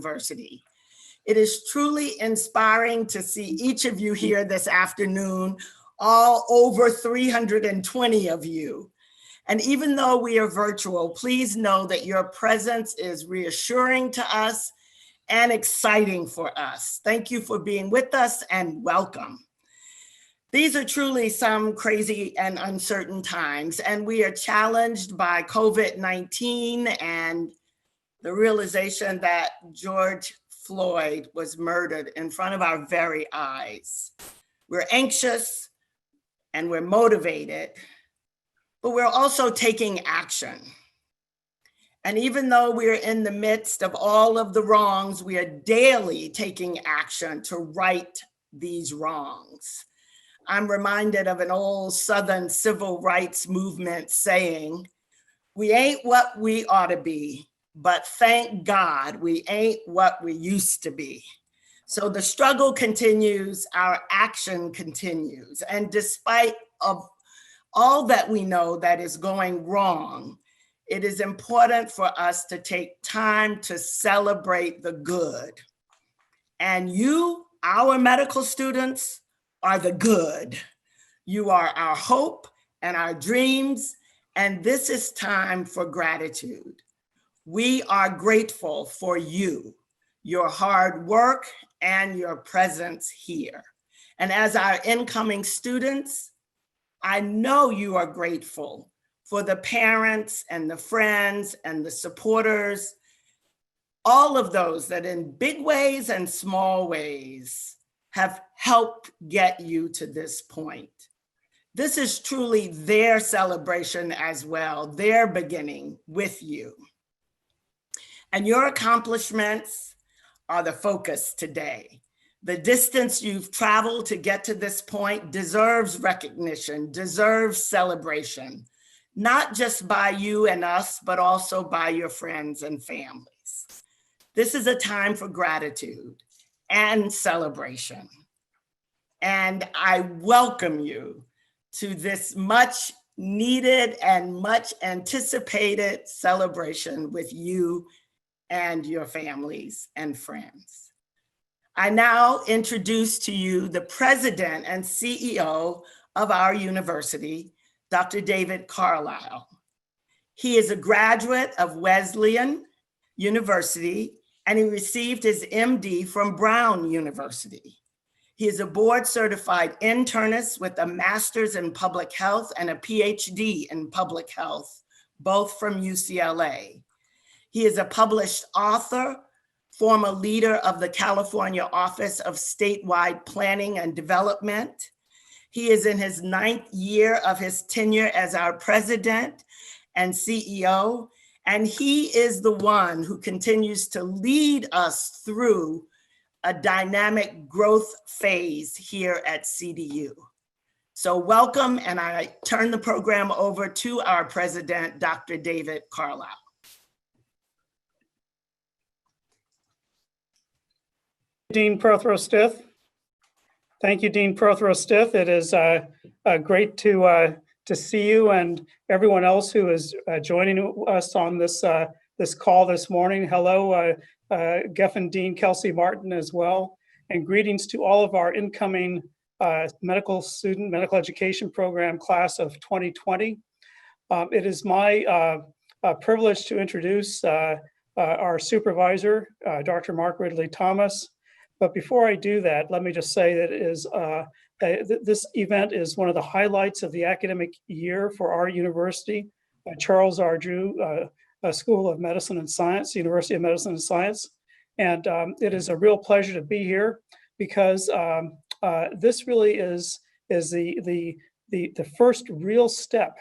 University. It is truly inspiring to see each of you here this afternoon, all over 320 of you. And even though we are virtual, please know that your presence is reassuring to us and exciting for us. Thank you for being with us and welcome. These are truly some crazy and uncertain times, and we are challenged by COVID-19 and the realization that George Floyd was murdered in front of our very eyes. We're anxious and we're motivated, but we're also taking action. And even though we're in the midst of all of the wrongs, we are daily taking action to right these wrongs. I'm reminded of an old Southern civil rights movement saying, "We ain't what we ought to be, but thank God we ain't what we used to be." So the struggle continues, our action continues. And despite of all that we know that is going wrong, it is important for us to take time to celebrate the good. And you, our medical students, are the good. You are our hope and our dreams, and this is time for gratitude. We are grateful for you, your hard work, and your presence here. And as our incoming students, I know you are grateful for the parents and the friends and the supporters, all of those that in big ways and small ways have helped get you to this point. This is truly their celebration as well, their beginning with you. And your accomplishments are the focus today. The distance you've traveled to get to this point deserves recognition, deserves celebration, not just by you and us, but also by your friends and families. This is a time for gratitude and celebration. And I welcome you to this much needed and much anticipated celebration with you and your families and friends. I now introduce to you the president and CEO of our university, Dr. David Carlyle. He is a graduate of Wesleyan University, and he received his MD from Brown University. He is a board certified internist with a master's in public health and a PhD in public health, both from UCLA. He is a published author, former leader of the California Office of Statewide Planning and Development. He is in his 9th year of his tenure as our president and CEO, and he is the one who continues to lead us through a dynamic growth phase here at CDU. So welcome, and I turn the program over to our president, Dr. David Carlyle. Dean Prothero-Stith. Thank you, Dean Prothero-Stith. It is great to see you and everyone else who is joining us on this call this morning. Hello, Geffen Dean Kelsey Martin as well, and greetings to all of our incoming medical education program class of 2020. It is my privilege to introduce our supervisor, Dr. Mark Ridley Thomas. But before I do that, let me just say that this event is one of the highlights of the academic year for our university, Charles R. Drew School of Medicine and Science, University of Medicine and Science. And it is a real pleasure to be here because this really is the first real step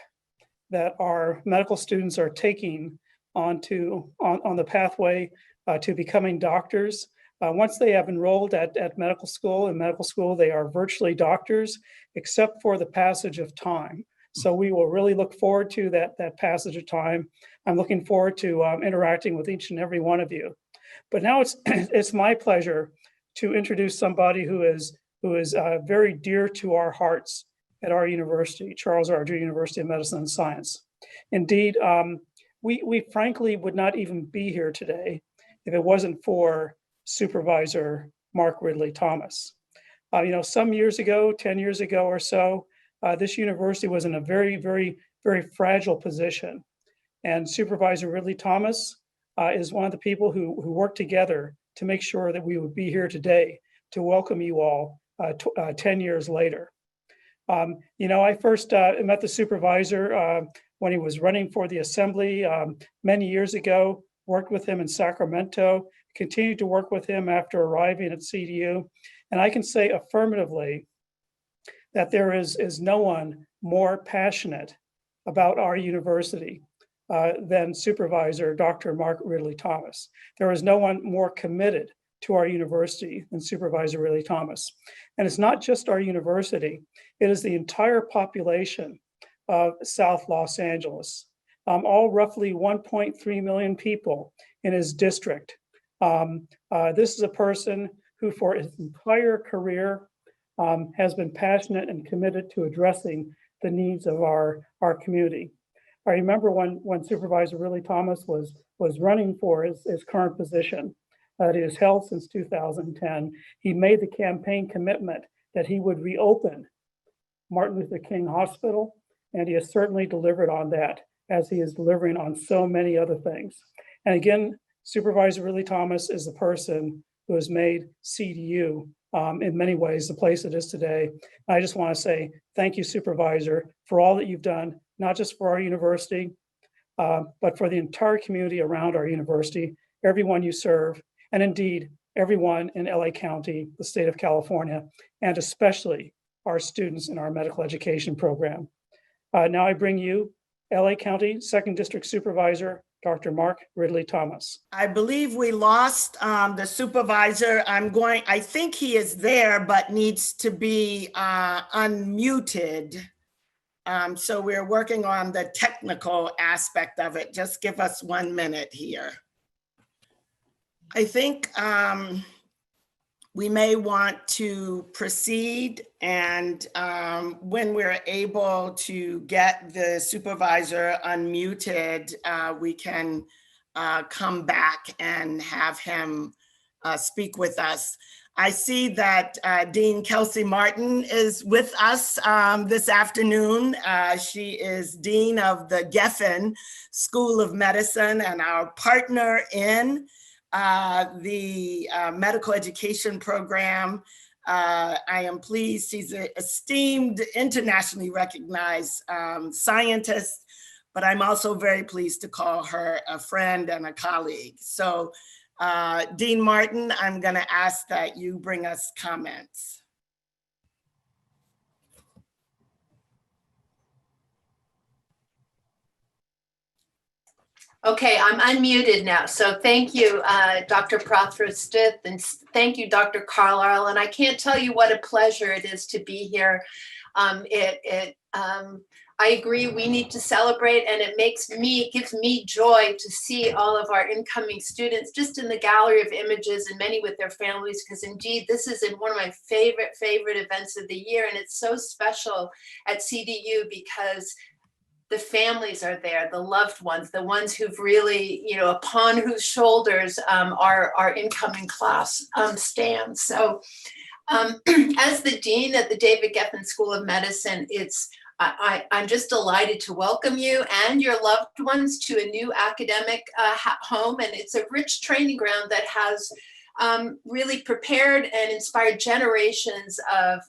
that our medical students are taking on the pathway to becoming doctors. Once they have enrolled at medical school, they are virtually doctors, except for the passage of time. So we will really look forward to that passage of time. I'm looking forward to interacting with each and every one of you. But now it's my pleasure to introduce somebody who is very dear to our hearts at our university, Charles R. Drew University of Medicine and Science. Indeed, we frankly would not even be here today if it wasn't for Supervisor Mark Ridley Thomas. Some years ago, 10 years ago or so, this university was in a very, very, very fragile position. And Supervisor Ridley Thomas is one of the people who worked together to make sure that we would be here today to welcome you all 10 years later. I first met the supervisor when he was running for the assembly many years ago, worked with him in Sacramento, continued to work with him after arriving at CDU. And I can say affirmatively that there is no one more passionate about our university than Supervisor Dr. Mark Ridley Thomas. There is no one more committed to our university than Supervisor Ridley Thomas. And it's not just our university, it is the entire population of South Los Angeles, all roughly 1.3 million people in his district. This is a person who for his entire career has been passionate and committed to addressing the needs of our community. I remember when Supervisor Ridley Thomas was running for his current position that he has held since 2010, he made the campaign commitment that he would reopen Martin Luther King Hospital, and he has certainly delivered on that, as he is delivering on so many other things. And again, Supervisor Ridley Thomas is the person who has made CDU in many ways the place it is today. I just want to say thank you, Supervisor, for all that you've done, not just for our university, but for the entire community around our university, everyone you serve, and indeed everyone in LA County, the state of California, and especially our students in our medical education program. Now I bring you LA County 2nd District Supervisor, Dr. Mark Ridley Thomas. I believe we lost the supervisor. I think he is there, but needs to be unmuted. So we're working on the technical aspect of it. Just give us 1 minute here. I think we may want to proceed, and when we're able to get the supervisor unmuted, we can come back and have him speak with us. I see that Dean Kelsey Martin is with us this afternoon. She is Dean of the Geffen School of Medicine and our partner in the medical education program. I am pleased. She's an esteemed, internationally recognized scientist, but I'm also very pleased to call her a friend and a colleague. So Dean Martin, I'm going to ask that you bring us comments. Okay, I'm unmuted now. So thank you, Dr. Prothero-Stith, and thank you, Dr. Carlyle. And I can't tell you what a pleasure it is to be here. I agree, we need to celebrate, and it gives me joy to see all of our incoming students just in the gallery of images, and many with their families, because indeed this is one of my favorite events of the year. And it's so special at CDU because the families are there, the loved ones, the ones who've really, upon whose shoulders our incoming class stands. So as the Dean at the David Geffen School of Medicine, I'm just delighted to welcome you and your loved ones to a new academic home. And it's a rich training ground that has really prepared and inspired generations of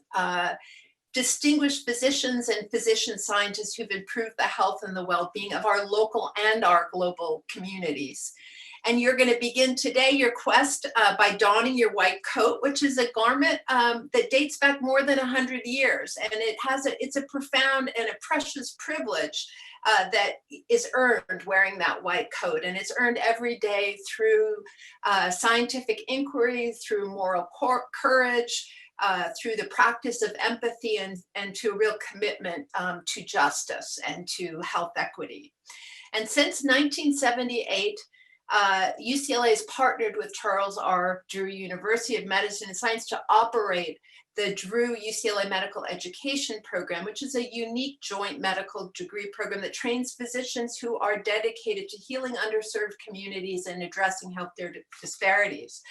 distinguished physicians and physician scientists who've improved the health and the well-being of our local and our global communities. And you're going to begin today your quest by donning your white coat, which is a garment that dates back more than 100 years. And it's a profound and a precious privilege that is earned wearing that white coat. And it's earned every day through scientific inquiry, through moral courage, through the practice of empathy, and to a real commitment to justice and to health equity. And since 1978, UCLA has partnered with Charles R. Drew University of Medicine and Science to operate the Drew UCLA Medical Education Program, which is a unique joint medical degree program that trains physicians who are dedicated to healing underserved communities and addressing healthcare disparities.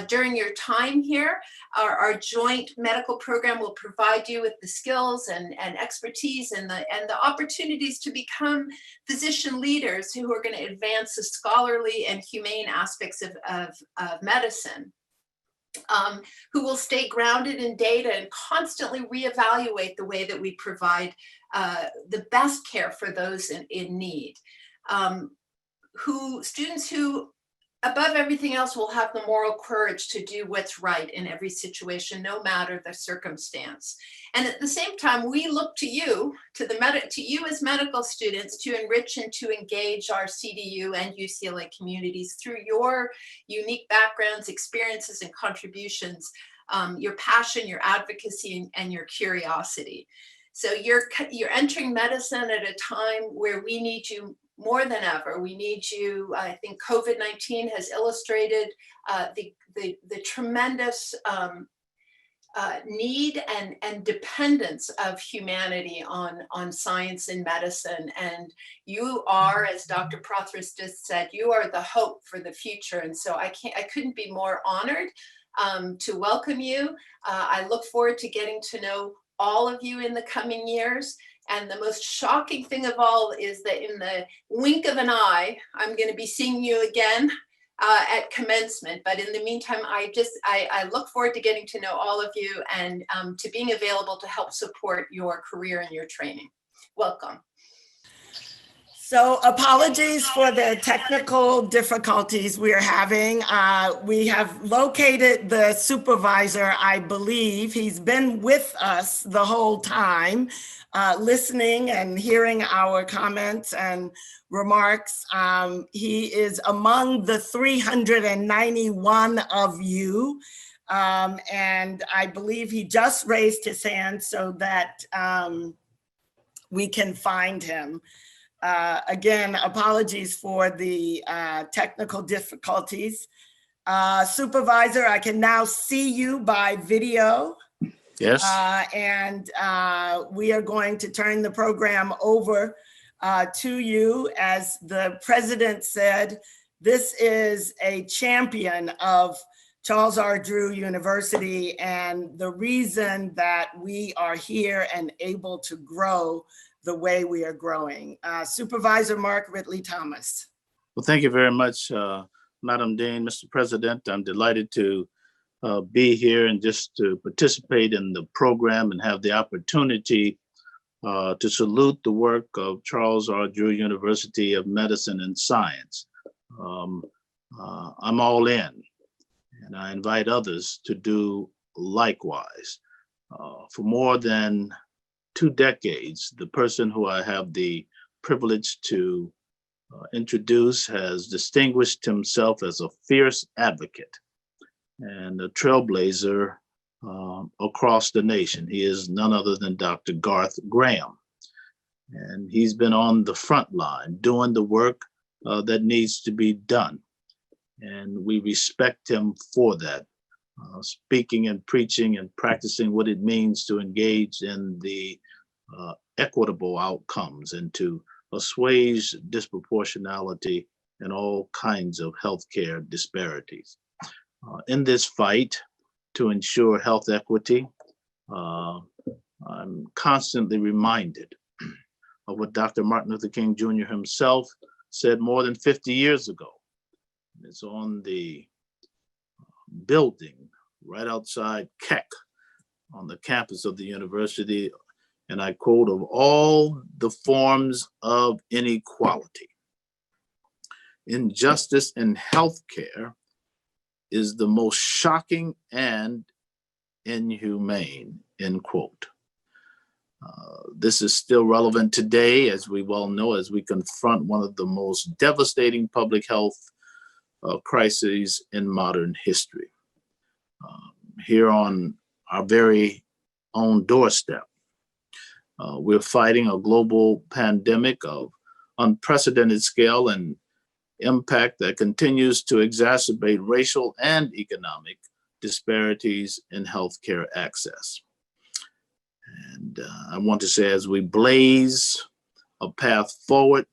During your time here, our joint medical program will provide you with the skills and expertise and the opportunities to become physician leaders who are going to advance the scholarly and humane aspects of medicine. Who will stay grounded in data and constantly reevaluate the way that we provide the best care for those in need. Students who, above everything else, will have the moral courage to do what's right in every situation, no matter the circumstance. And at the same time, we look to you, to you as medical students, to enrich and to engage our CDU and UCLA communities through your unique backgrounds, experiences, and contributions, your passion, your advocacy, and your curiosity. So you're entering medicine at a time where we need you more than ever. We need you. I think COVID-19 has illustrated the tremendous need and dependence of humanity on science and medicine. And you are, as Dr. Prothros just said, you are the hope for the future. And so I couldn't be more honored to welcome you. I look forward to getting to know all of you in the coming years. And the most shocking thing of all is that in the wink of an eye, I'm going to be seeing you again at commencement. But in the meantime, I look forward to getting to know all of you and to being available to help support your career and your training. Welcome. So apologies for the technical difficulties we are having. We have located the supervisor, I believe. He's been with us the whole time, listening and hearing our comments and remarks. He is among the 391 of you. And I believe he just raised his hand so that we can find him. Again, apologies for the technical difficulties. Supervisor, I can now see you by video. Yes. And we are going to turn the program over to you. As the president said, this is a champion of Charles R. Drew University and the reason that we are here and able to grow the way we are growing. Supervisor Mark Ridley Thomas. Well, thank you very much, Madam Dean, Mr. President. I'm delighted to be here and just to participate in the program and have the opportunity to salute the work of Charles R. Drew University of Medicine and Science. I'm all in, and I invite others to do likewise. For more than 2 decades, the person who I have the privilege to introduce has distinguished himself as a fierce advocate and a trailblazer across the nation. He is none other than Dr. Garth Graham. And he's been on the front line doing the work that needs to be done. And we respect him for that. Speaking and preaching and practicing what it means to engage in the equitable outcomes and to assuage disproportionality and all kinds of healthcare disparities. In this fight to ensure health equity, I'm constantly reminded of what Dr. Martin Luther King Jr. himself said more than 50 years ago. It's on the building right outside Keck on the campus of the university. And I quote, "Of all the forms of inequality, injustice in healthcare is the most shocking and inhumane," end quote. This is still relevant today, as we well know, as we confront one of the most devastating public health crises in modern history. Here on our very own doorstep, we're fighting a global pandemic of unprecedented scale and impact that continues to exacerbate racial and economic disparities in healthcare access. And I want to say, as we blaze a path forward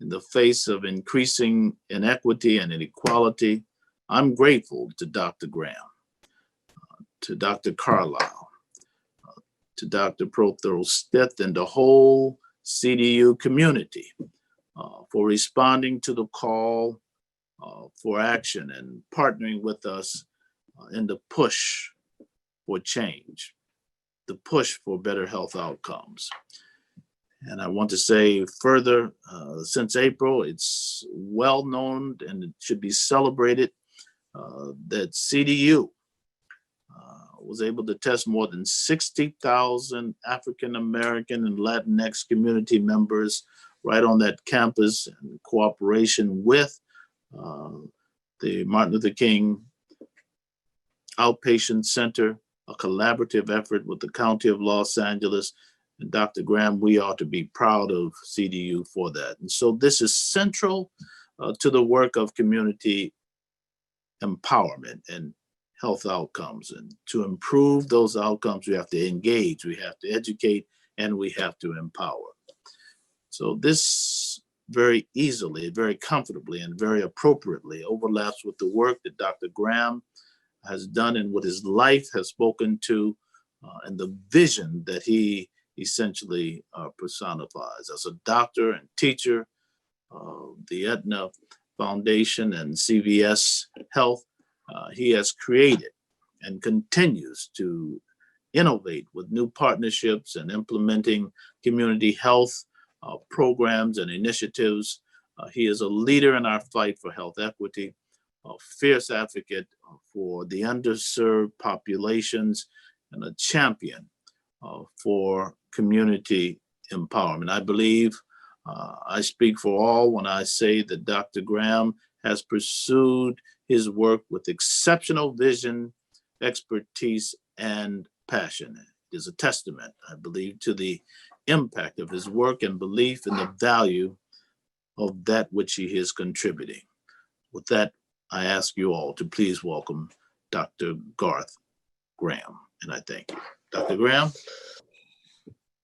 in the face of increasing inequity and inequality, I'm grateful to Dr. Graham, to Dr. Carlyle, to Dr. Prothero-Stith, and the whole CDU community for responding to the call for action and partnering with us in the push for change, the push for better health outcomes. And I want to say further, since April, it's well known and it should be celebrated that CDU was able to test more than 60,000 African American and Latinx community members right on that campus in cooperation with the Martin Luther King Outpatient Center, a collaborative effort with the County of Los Angeles. And Dr. Graham, we ought to be proud of CDU for that. And so this is central to the work of community empowerment and health outcomes. And to improve those outcomes, we have to engage, we have to educate, and we have to empower. So this very easily, very comfortably, and very appropriately overlaps with the work that Dr. Graham has done and what his life has spoken to, and the vision that he essentially personifies. As a doctor and teacher, the Aetna Foundation and CVS Health, he has created and continues to innovate with new partnerships and implementing community health programs and initiatives. He is a leader in our fight for health equity, a fierce advocate for the underserved populations, and a champion for community empowerment. I believe I speak for all when I say that Dr. Graham has pursued his work with exceptional vision, expertise, and passion. It is a testament, I believe, to the impact of his work and belief in the value of that which he is contributing. With that, I ask you all to please welcome Dr. Garth Graham, and I thank you. Dr. Graham.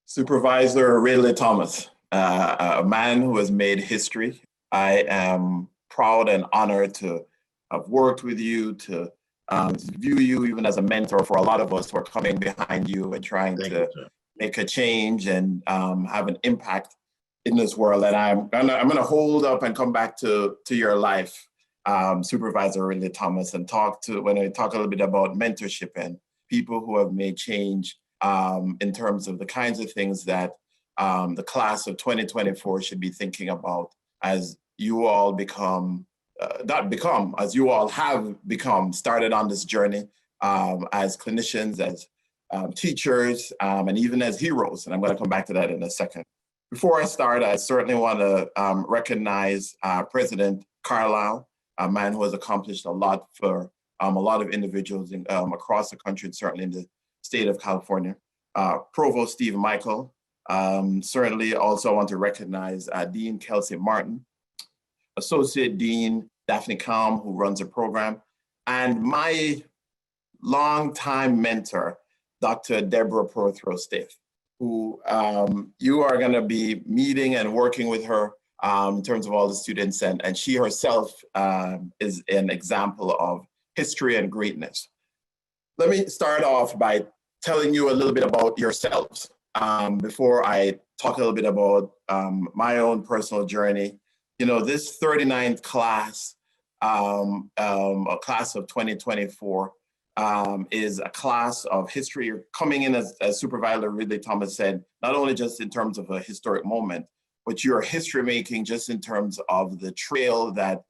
Supervisor Ridley Thomas, a man who has made history. I am proud and honored to have worked with you, to view you even as a mentor for a lot of us who are coming behind you and trying to make a change and have an impact in this world. And I'm gonna hold up and come back to your life, Supervisor Ridley Thomas, and when I talk a little bit about mentorship and people who have made change in terms of the kinds of things that the class of 2024 should be thinking about as you all as you all have become, started on this journey as clinicians, as teachers, and even as heroes. And I'm going to come back to that in a second. Before I start, I certainly want to recognize President Carlyle, a man who has accomplished a lot for a lot of individuals across the country, and certainly in the state of California. Provost Steve Michael. Certainly also want to recognize Dean Kelsey Martin, Associate Dean Daphne Kalm, who runs the program, and my longtime mentor, Dr. Deborah Prothero-Stith, who you are going to be meeting and working with her in terms of all the students, and she herself is an example of history and greatness. Let me start off by telling you a little bit about yourselves before I talk a little bit about my own personal journey. You know, this 39th class, a class of 2024, is a class of history. You're coming in, as Supervisor Ridley Thomas said, not only just in terms of a historic moment, but you're history making just in terms of the trail that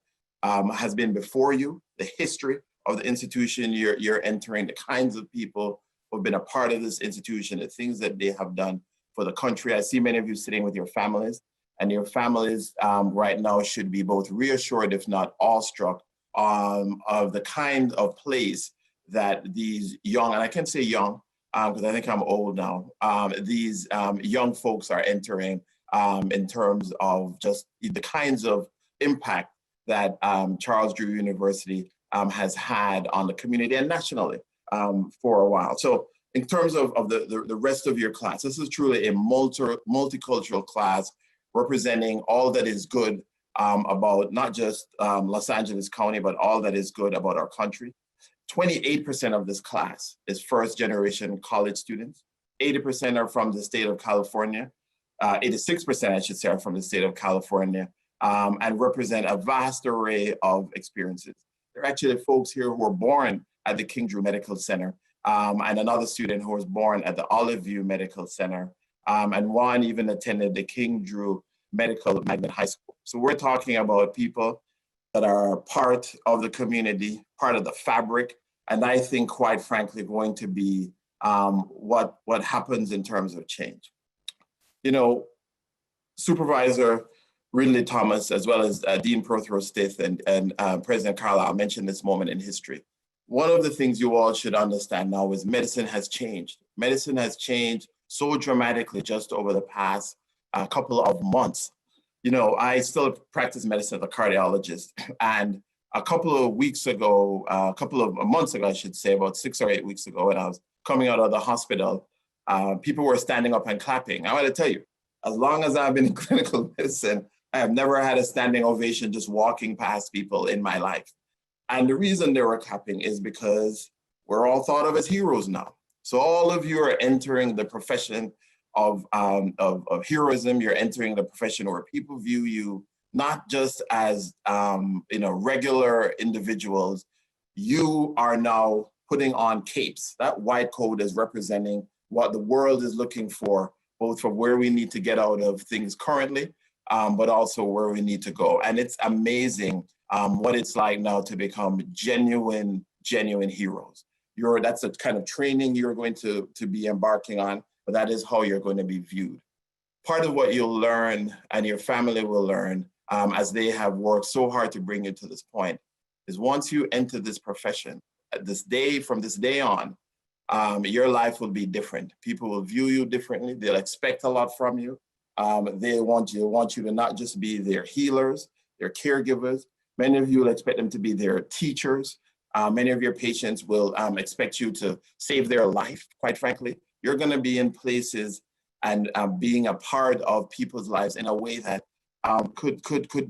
has been before you, the history of the institution you're entering, the kinds of people who have been a part of this institution, the things that they have done for the country. I see many of you sitting with your families, and your families right now should be both reassured, if not awestruck, of the kind of place that these young, and I can say young, because I think I'm old now, these young folks are entering in terms of just the kinds of impact that Charles Drew University has had on the community and nationally for a while. So in terms of the rest of your class, this is truly a multicultural class representing all that is good about not just Los Angeles County, but all that is good about our country. 28% of this class is first generation college students. 80% are from the state of California. 86%, I should say, are from the state of California and represent a vast array of experiences. There are actually folks here who were born at the King Drew Medical Center and another student who was born at the Olive View Medical Center. And one even attended the King Drew Medical Magnet High School. So we're talking about people that are part of the community, part of the fabric, and I think, quite frankly, going to be what happens in terms of change. You know, Supervisor Ridley Thomas, as well as Dean Prothero-Stith and President Carlyle mentioned this moment in history. One of the things you all should understand now is medicine has changed. Medicine has changed so dramatically just over the past couple of months. You know, I still practice medicine as a cardiologist, and a couple of months ago, I should say, about 6 or 8 weeks ago, when I was coming out of the hospital, people were standing up and clapping. I want to tell you, as long as I've been in clinical medicine, I have never had a standing ovation just walking past people in my life. And the reason they were clapping is because we're all thought of as heroes now. So all of you are entering the profession of heroism. You're entering the profession where people view you not just as regular individuals. You are now putting on capes. That white coat is representing what the world is looking for, both for where we need to get out of things currently, but also where we need to go. And it's amazing what it's like now to become genuine heroes. That's a kind of training you're going to be embarking on, but that is how you're going to be viewed. Part of what you'll learn and your family will learn as they have worked so hard to bring you to this point is once you enter this profession, from this day on, your life will be different. People will view you differently. They'll expect a lot from you. They want you to not just be their healers, their caregivers. Many of you will expect them to be their teachers. Many of your patients will expect you to save their life, quite frankly. You're going to be in places and being a part of people's lives in a way that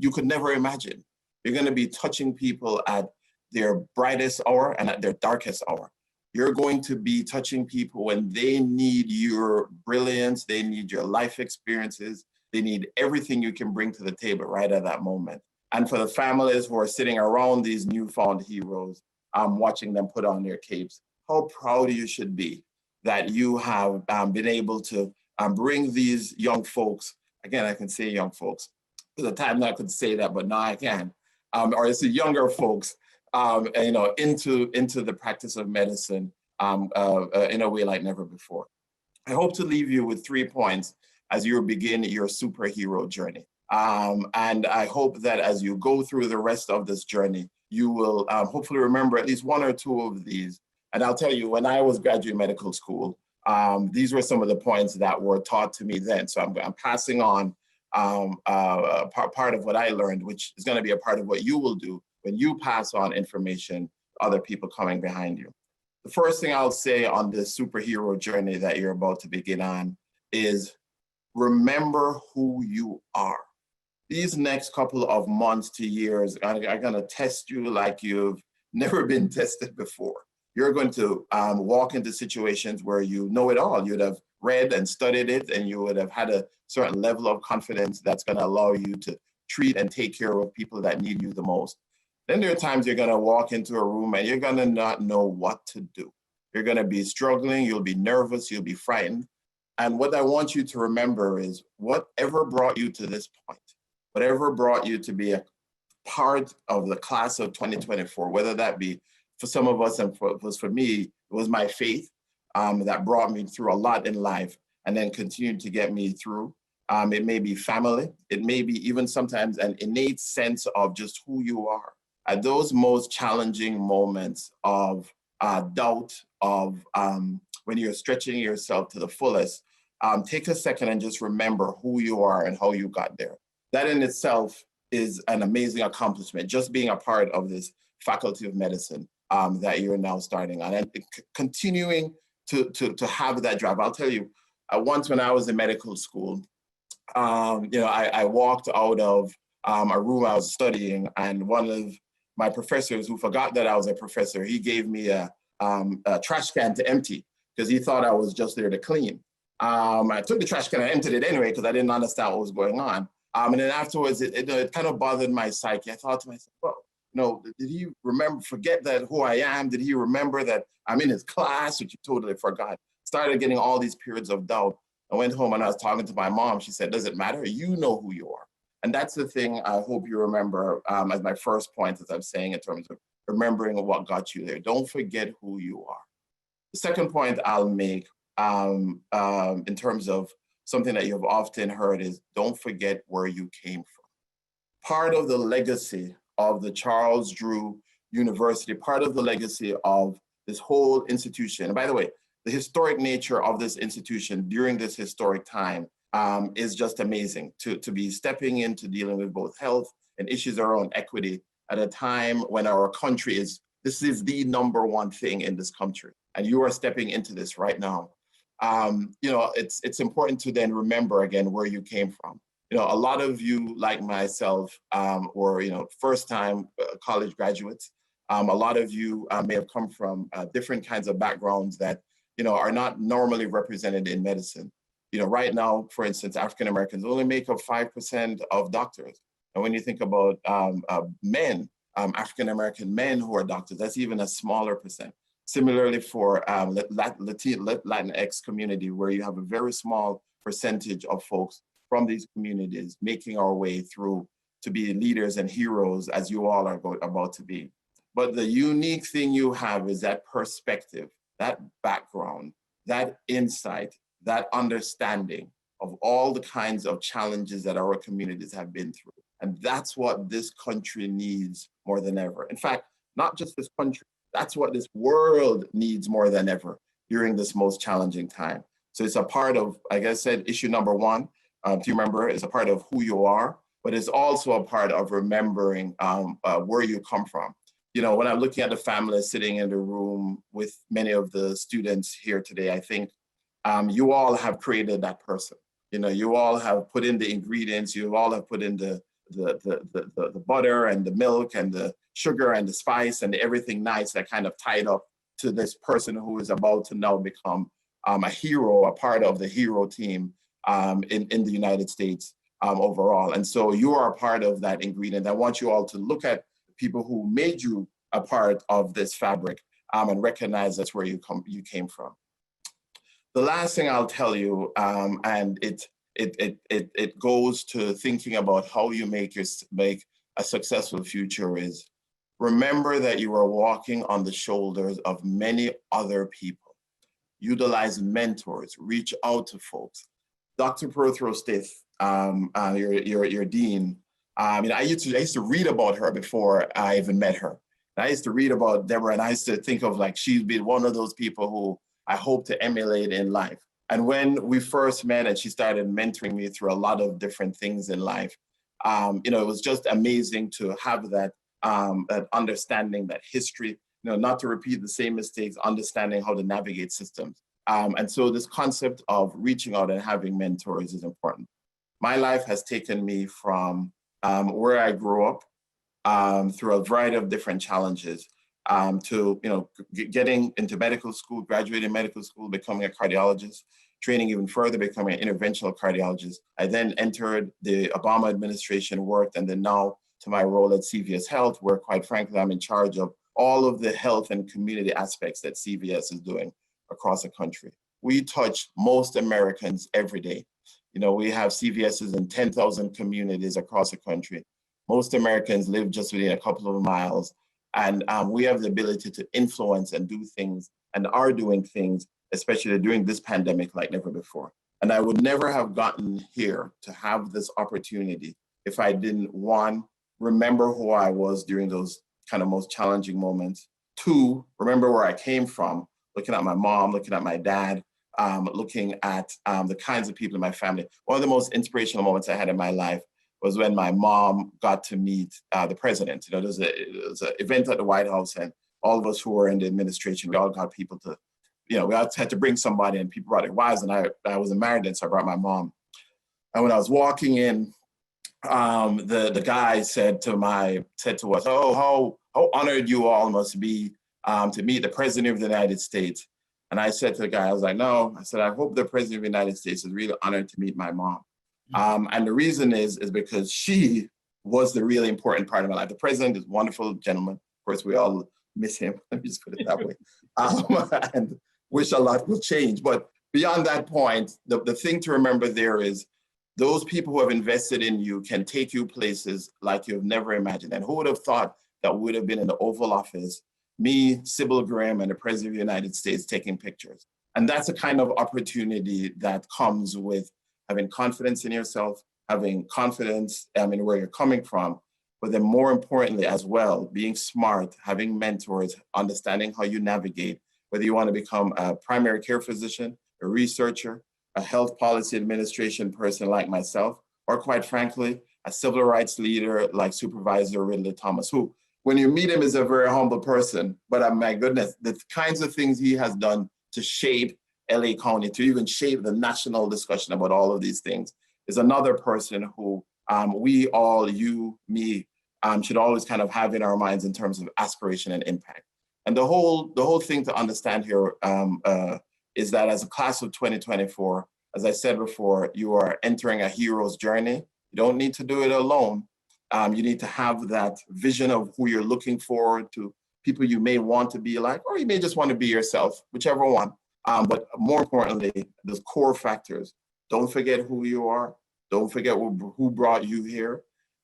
you could never imagine. You're going to be touching people at their brightest hour and at their darkest hour. You're going to be touching people when they need your brilliance, they need your life experiences, they need everything you can bring to the table right at that moment. And for the families who are sitting around these newfound heroes, watching them put on their capes, how proud you should be that you have been able to bring these young folks, again, I can say young folks, there's a time that I could say that, but now I can, or it's the younger folks, into the practice of medicine in a way like never before. I hope to leave you with 3 points as you begin your superhero journey. And I hope that as you go through the rest of this journey, you will hopefully remember at least 1 or 2 of these. And I'll tell you, when I was graduating medical school, these were some of the points that were taught to me then. So I'm passing on part of what I learned, which is going to be a part of what you will do when you pass on information to other people coming behind you. The first thing I'll say on this superhero journey that you're about to begin on is remember who you are. These next couple of months to years are going to test you like you've never been tested before. You're going to walk into situations where you know it all. You'd have read and studied it, and you would have had a certain level of confidence that's going to allow you to treat and take care of people that need you the most. Then there are times you're going to walk into a room and you're going to not know what to do. You're going to be struggling, you'll be nervous, you'll be frightened. And what I want you to remember is whatever brought you to this point, whatever brought you to be a part of the class of 2024, whether that be for some of us and for me, it was my faith that brought me through a lot in life and then continued to get me through. It may be family. It may be even sometimes an innate sense of just who you are. At those most challenging moments of doubt, of when you're stretching yourself to the fullest, take a second and just remember who you are and how you got there. That in itself is an amazing accomplishment, just being a part of this Faculty of Medicine that you're now starting on, and continuing to have that drive. I'll tell you, once when I was in medical school, I walked out of a room I was studying, and one of my professors, who forgot that I was a professor, he gave me a trash can to empty because he thought I was just there to clean. I took the trash can and emptied it anyway because I didn't understand what was going on. And then afterwards, it kind of bothered my psyche. I thought to myself, well, did he forget that who I am? Did he remember that I'm in his class, which he totally forgot? Started getting all these periods of doubt. I went home and I was talking to my mom. She said, does it matter? You know who you are. And that's the thing I hope you remember as my first point, as I'm saying, in terms of remembering what got you there. Don't forget who you are. The second point I'll make in terms of something that you've often heard is don't forget where you came from. Part of the legacy of the Charles Drew University, part of the legacy of this whole institution, and by the way, the historic nature of this institution during this historic time is just amazing to be stepping into dealing with both health and issues around equity at a time when our country this is the number one thing in this country. And you are stepping into this right now. It's important to then remember again where you came from. A lot of you, like myself, were, first-time college graduates. A lot of you may have come from different kinds of backgrounds that, are not normally represented in medicine. Right now, for instance, African Americans only make up 5% of doctors. And when you think about men, African American men who are doctors, that's even a smaller percent. Similarly for Latinx community, where you have a very small percentage of folks from these communities making our way through to be leaders and heroes as you all are about to be. But the unique thing you have is that perspective, that background, that insight, that understanding of all the kinds of challenges that our communities have been through. And that's what this country needs more than ever. In fact, not just this country, that's what this world needs more than ever during this most challenging time. So it's a part of, like I said, issue number one, to remember, it's a part of who you are, but it's also a part of remembering where you come from. When I'm looking at the families sitting in the room with many of the students here today, I think you all have created that person. You all have put in the ingredients, you all have put in the butter and the milk and the sugar and the spice and everything nice that kind of tied up to this person who is about to now become a hero, a part of the hero team in the United States overall. And so you are a part of that ingredient. I want you all to look at people who made you a part of this fabric and recognize that's where you came from. The last thing I'll tell you, and it goes to thinking about how you make a successful future, is remember that you are walking on the shoulders of many other people. Utilize mentors, reach out to folks. Dr. Prothero-Stith, your dean, I used to read about her before I even met her. I used to read about Deborah, and I used to think of she'd be one of those people who I hope to emulate in life. And when we first met and she started mentoring me through a lot of different things in life, it was just amazing to have that understanding, that history, not to repeat the same mistakes, understanding how to navigate systems. And so this concept of reaching out and having mentors is important. My life has taken me from where I grew up through a variety of different challenges to getting into medical school, graduating medical school, becoming a cardiologist, training even further, becoming an interventional cardiologist. I then entered the Obama administration, worked, and then now to my role at CVS Health, where quite frankly, I'm in charge of all of the health and community aspects that CVS is doing across the country. We touch most Americans every day. We have CVSs in 10,000 communities across the country. Most Americans live just within a couple of miles. And we have the ability to influence and do things and are doing things, especially during this pandemic, like never before. And I would never have gotten here to have this opportunity if I didn't, one, remember who I was during those kind of most challenging moments. Two, remember where I came from, looking at my mom, looking at my dad, looking at the kinds of people in my family. One of the most inspirational moments I had in my life, was when my mom got to meet the president. You know, there was an event at the White House, and all of us who were in the administration, we all got people to, you know, we all had to bring somebody, and people brought their wives, and I wasn't married then, so I brought my mom. And when I was walking in, the guy said to us, "Oh, how honored you all must be to meet the President of the United States." And I said to the guy, I was like, "No," I said, "I hope the President of the United States is really honored to meet my mom." And the reason is because she was the really important part of my life. The president is a wonderful gentleman. Of course, we all miss him. Let me just put it that way. And wish a lot will change. But beyond that point, the thing to remember there is those people who have invested in you can take you places like you've never imagined. And who would have thought that would have been in the Oval Office, me, Sybil Graham, and the President of the United States taking pictures. And that's a kind of opportunity that comes with having confidence in yourself, having confidence in where you're coming from, but then more importantly as well, being smart, having mentors, understanding how you navigate, whether you want to become a primary care physician, a researcher, a health policy administration person like myself, or quite frankly, a civil rights leader like Supervisor Ridley Thomas, who, when you meet him, is a very humble person, but my goodness, the kinds of things he has done to shape LA County, to even shape the national discussion about all of these things, is another person who we all, you, me, should always kind of have in our minds in terms of aspiration and impact. And the whole thing to understand here is that as a class of 2024, as I said before, you are entering a hero's journey. You don't need to do it alone. You need to have that vision of who you're looking forward to, people you may want to be like, or you may just want to be yourself, whichever one. But more importantly, the core factors. Don't forget who you are. Don't forget who brought you here.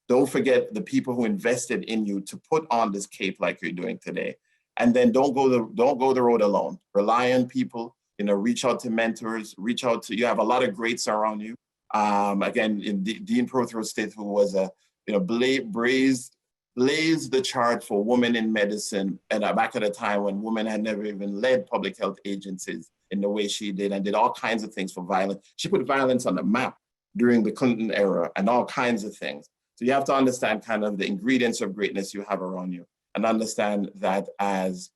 Don't forget the people who invested in you to put on this cape like you're doing today. And then don't go the road alone. Rely on people. You know, reach out to mentors. Reach out to. You have a lot of greats around you. Again, in Dean Prothero State, who was blazed the chart for women in medicine, and back at a time when women had never even led public health agencies in the way she did, and did all kinds of things for violence. She put violence on the map during the Clinton era and all kinds of things. So you have to understand kind of the ingredients of greatness you have around you, and understand that as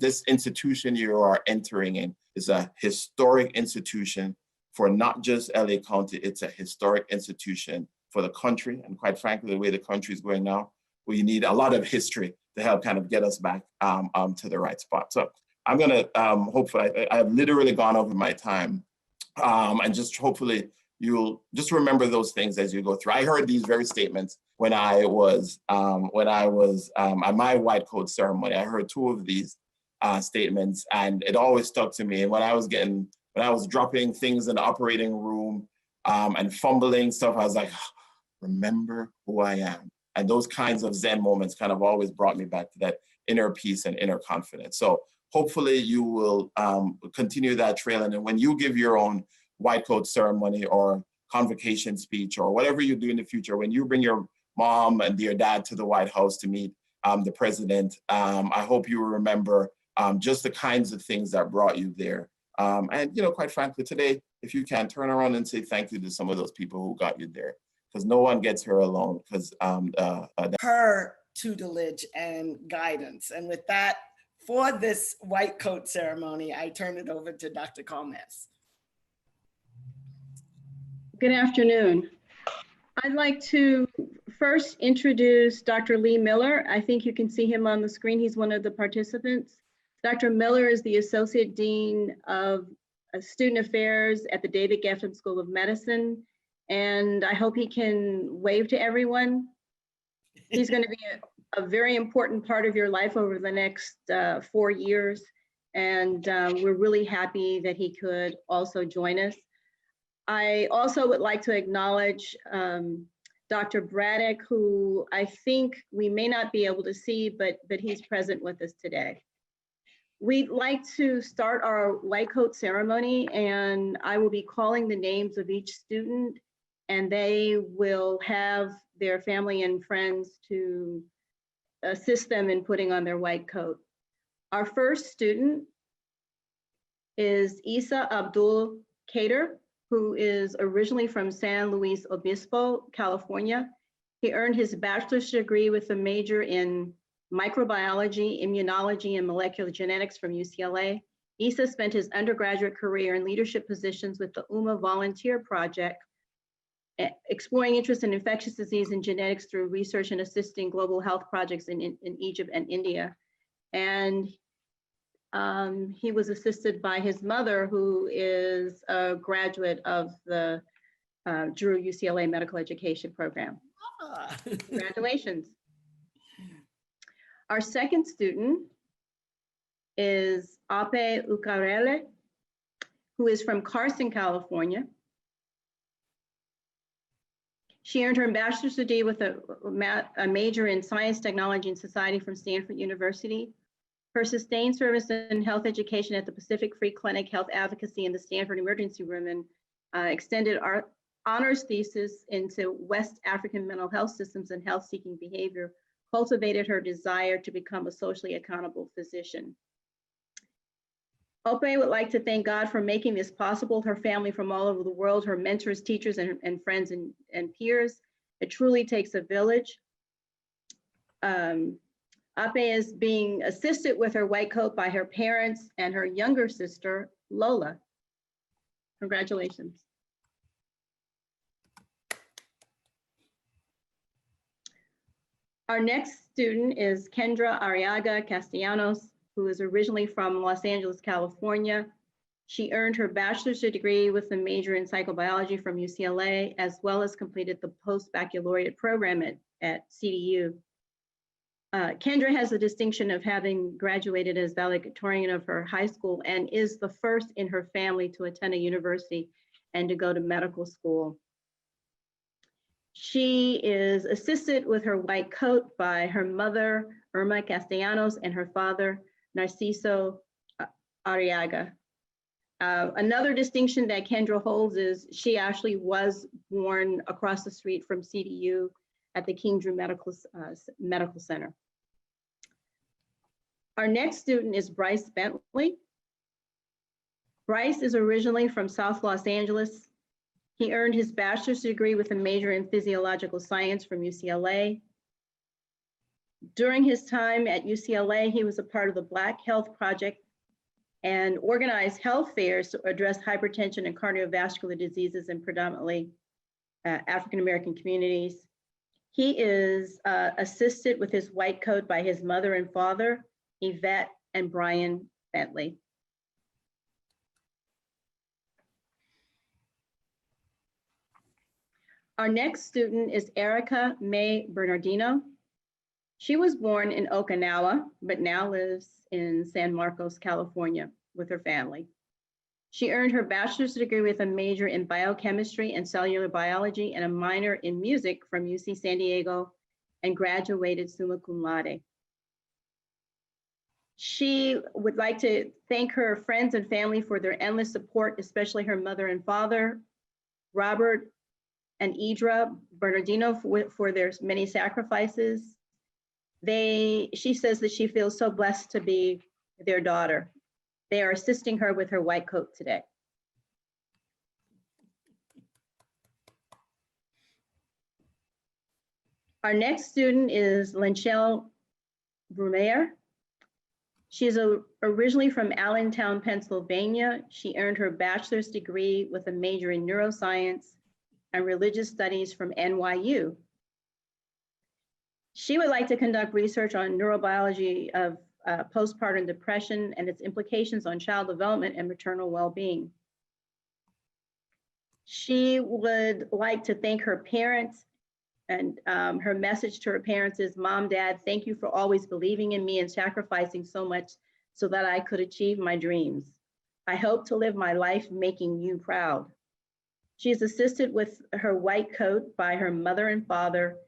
this institution you are entering in is a historic institution for not just LA County, it's a historic institution for the country. And quite frankly, the way the country is going now, we need a lot of history to help kind of get us back to the right spot. So I'm gonna, hopefully, I've literally gone over my time, and just hopefully you'll just remember those things as you go through. I heard these very statements when I was at my white coat ceremony. I heard two of these statements, and it always stuck to me. And when I was dropping things in the operating room and fumbling stuff, I was like, remember who I am. And those kinds of Zen moments kind of always brought me back to that inner peace and inner confidence. So hopefully you will continue that trail. And then when you give your own white coat ceremony or convocation speech or whatever you do in the future, when you bring your mom and your dad to the White House to meet the president, I hope you remember just the kinds of things that brought you there. And, you know, quite frankly, today, if you can, turn around and say thank you to some of those people who got you there, because no one gets here alone, because her tutelage and guidance. And with that, for this white coat ceremony, I turn it over to Dr. Gomez. Good afternoon. I'd like to first introduce Dr. Lee Miller. I think you can see him on the screen. He's one of the participants. Dr. Miller is the Associate Dean of Student Affairs at the David Geffen School of Medicine. And I hope he can wave to everyone. He's going to be a very important part of your life over the next 4 years. And we're really happy that he could also join us. I also would like to acknowledge Dr. Braddock, who I think we may not be able to see, but he's present with us today. We'd like to start our white coat ceremony, and I will be calling the names of each student, and they will have their family and friends to assist them in putting on their white coat. Our first student is Isa Abdul Kader. who is originally from San Luis Obispo, California. He earned his bachelor's degree with a major in microbiology, immunology, and molecular genetics from UCLA. Issa spent his undergraduate career in leadership positions with the UMA Volunteer Project, exploring interest in infectious disease and genetics through research and assisting global health projects in Egypt and India. And he was assisted by his mother, who is a graduate of the Drew UCLA Medical Education Program. Congratulations. Our second student is Ape Ukarele, who is from Carson, California. She earned her bachelor's degree with a major in science, technology, and society from Stanford University. Her sustained service in health education at the Pacific Free Clinic, health advocacy in the Stanford Emergency Room, and extended our honors thesis into West African mental health systems and health-seeking behavior, cultivated her desire to become a socially accountable physician. Ope would like to thank God for making this possible, her family from all over the world, her mentors, teachers, and friends and peers. It truly takes a village. Ape is being assisted with her white coat by her parents and her younger sister, Lola. Congratulations. Our next student is Kendra Arriaga Castillanos, who is originally from Los Angeles, California. She earned her bachelor's degree with a major in psychobiology from UCLA, as well as completed the post-baccalaureate program at CDU. Kendra has the distinction of having graduated as valedictorian of her high school and is the first in her family to attend a university and to go to medical school. She is assisted with her white coat by her mother, Irma Castellanos, and her father, Narciso Arriaga. Another distinction that Kendra holds is she actually was born across the street from CDU at the King Drew Medical Center. Our next student is Bryce Bentley. Bryce is originally from South Los Angeles. He earned his bachelor's degree with a major in physiological science from UCLA. During his time at UCLA, he was a part of the Black Health Project and organized health fairs to address hypertension and cardiovascular diseases in predominantly African-American communities. He is assisted with his white coat by his mother and father, Yvette and Brian Bentley. Our next student is Erica May Bernardino. She was born in Okinawa, but now lives in San Marcos, California with her family. She earned her bachelor's degree with a major in biochemistry and cellular biology and a minor in music from UC San Diego and graduated summa cum laude. She would like to thank her friends and family for their endless support, especially her mother and father, Robert and Idra Bernardino, for their many sacrifices. She says that she feels so blessed to be their daughter. They are assisting her with her white coat today. Our next student is Lanchelle Romere. She is originally from Allentown, Pennsylvania. She earned her bachelor's degree with a major in neuroscience and religious studies from NYU. She would like to conduct research on neurobiology of postpartum depression and its implications on child development and maternal well-being. She would like to thank her parents, and her message to her parents is, "Mom, Dad, thank you for always believing in me and sacrificing so much so that I could achieve my dreams. I hope to live my life making you proud." She is assisted with her white coat by her mother and father,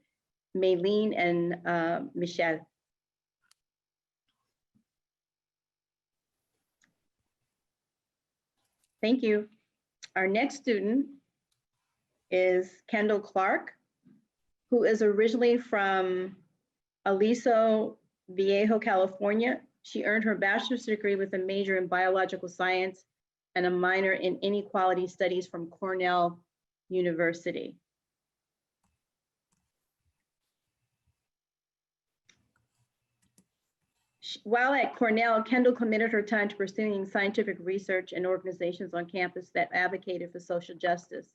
Maylene and Michelle. Thank you. Our next student is Kendall Clark, who is originally from Aliso Viejo, California. She earned her bachelor's degree with a major in biological science and a minor in inequality studies from Cornell University. While at Cornell, Kendall committed her time to pursuing scientific research and organizations on campus that advocated for social justice.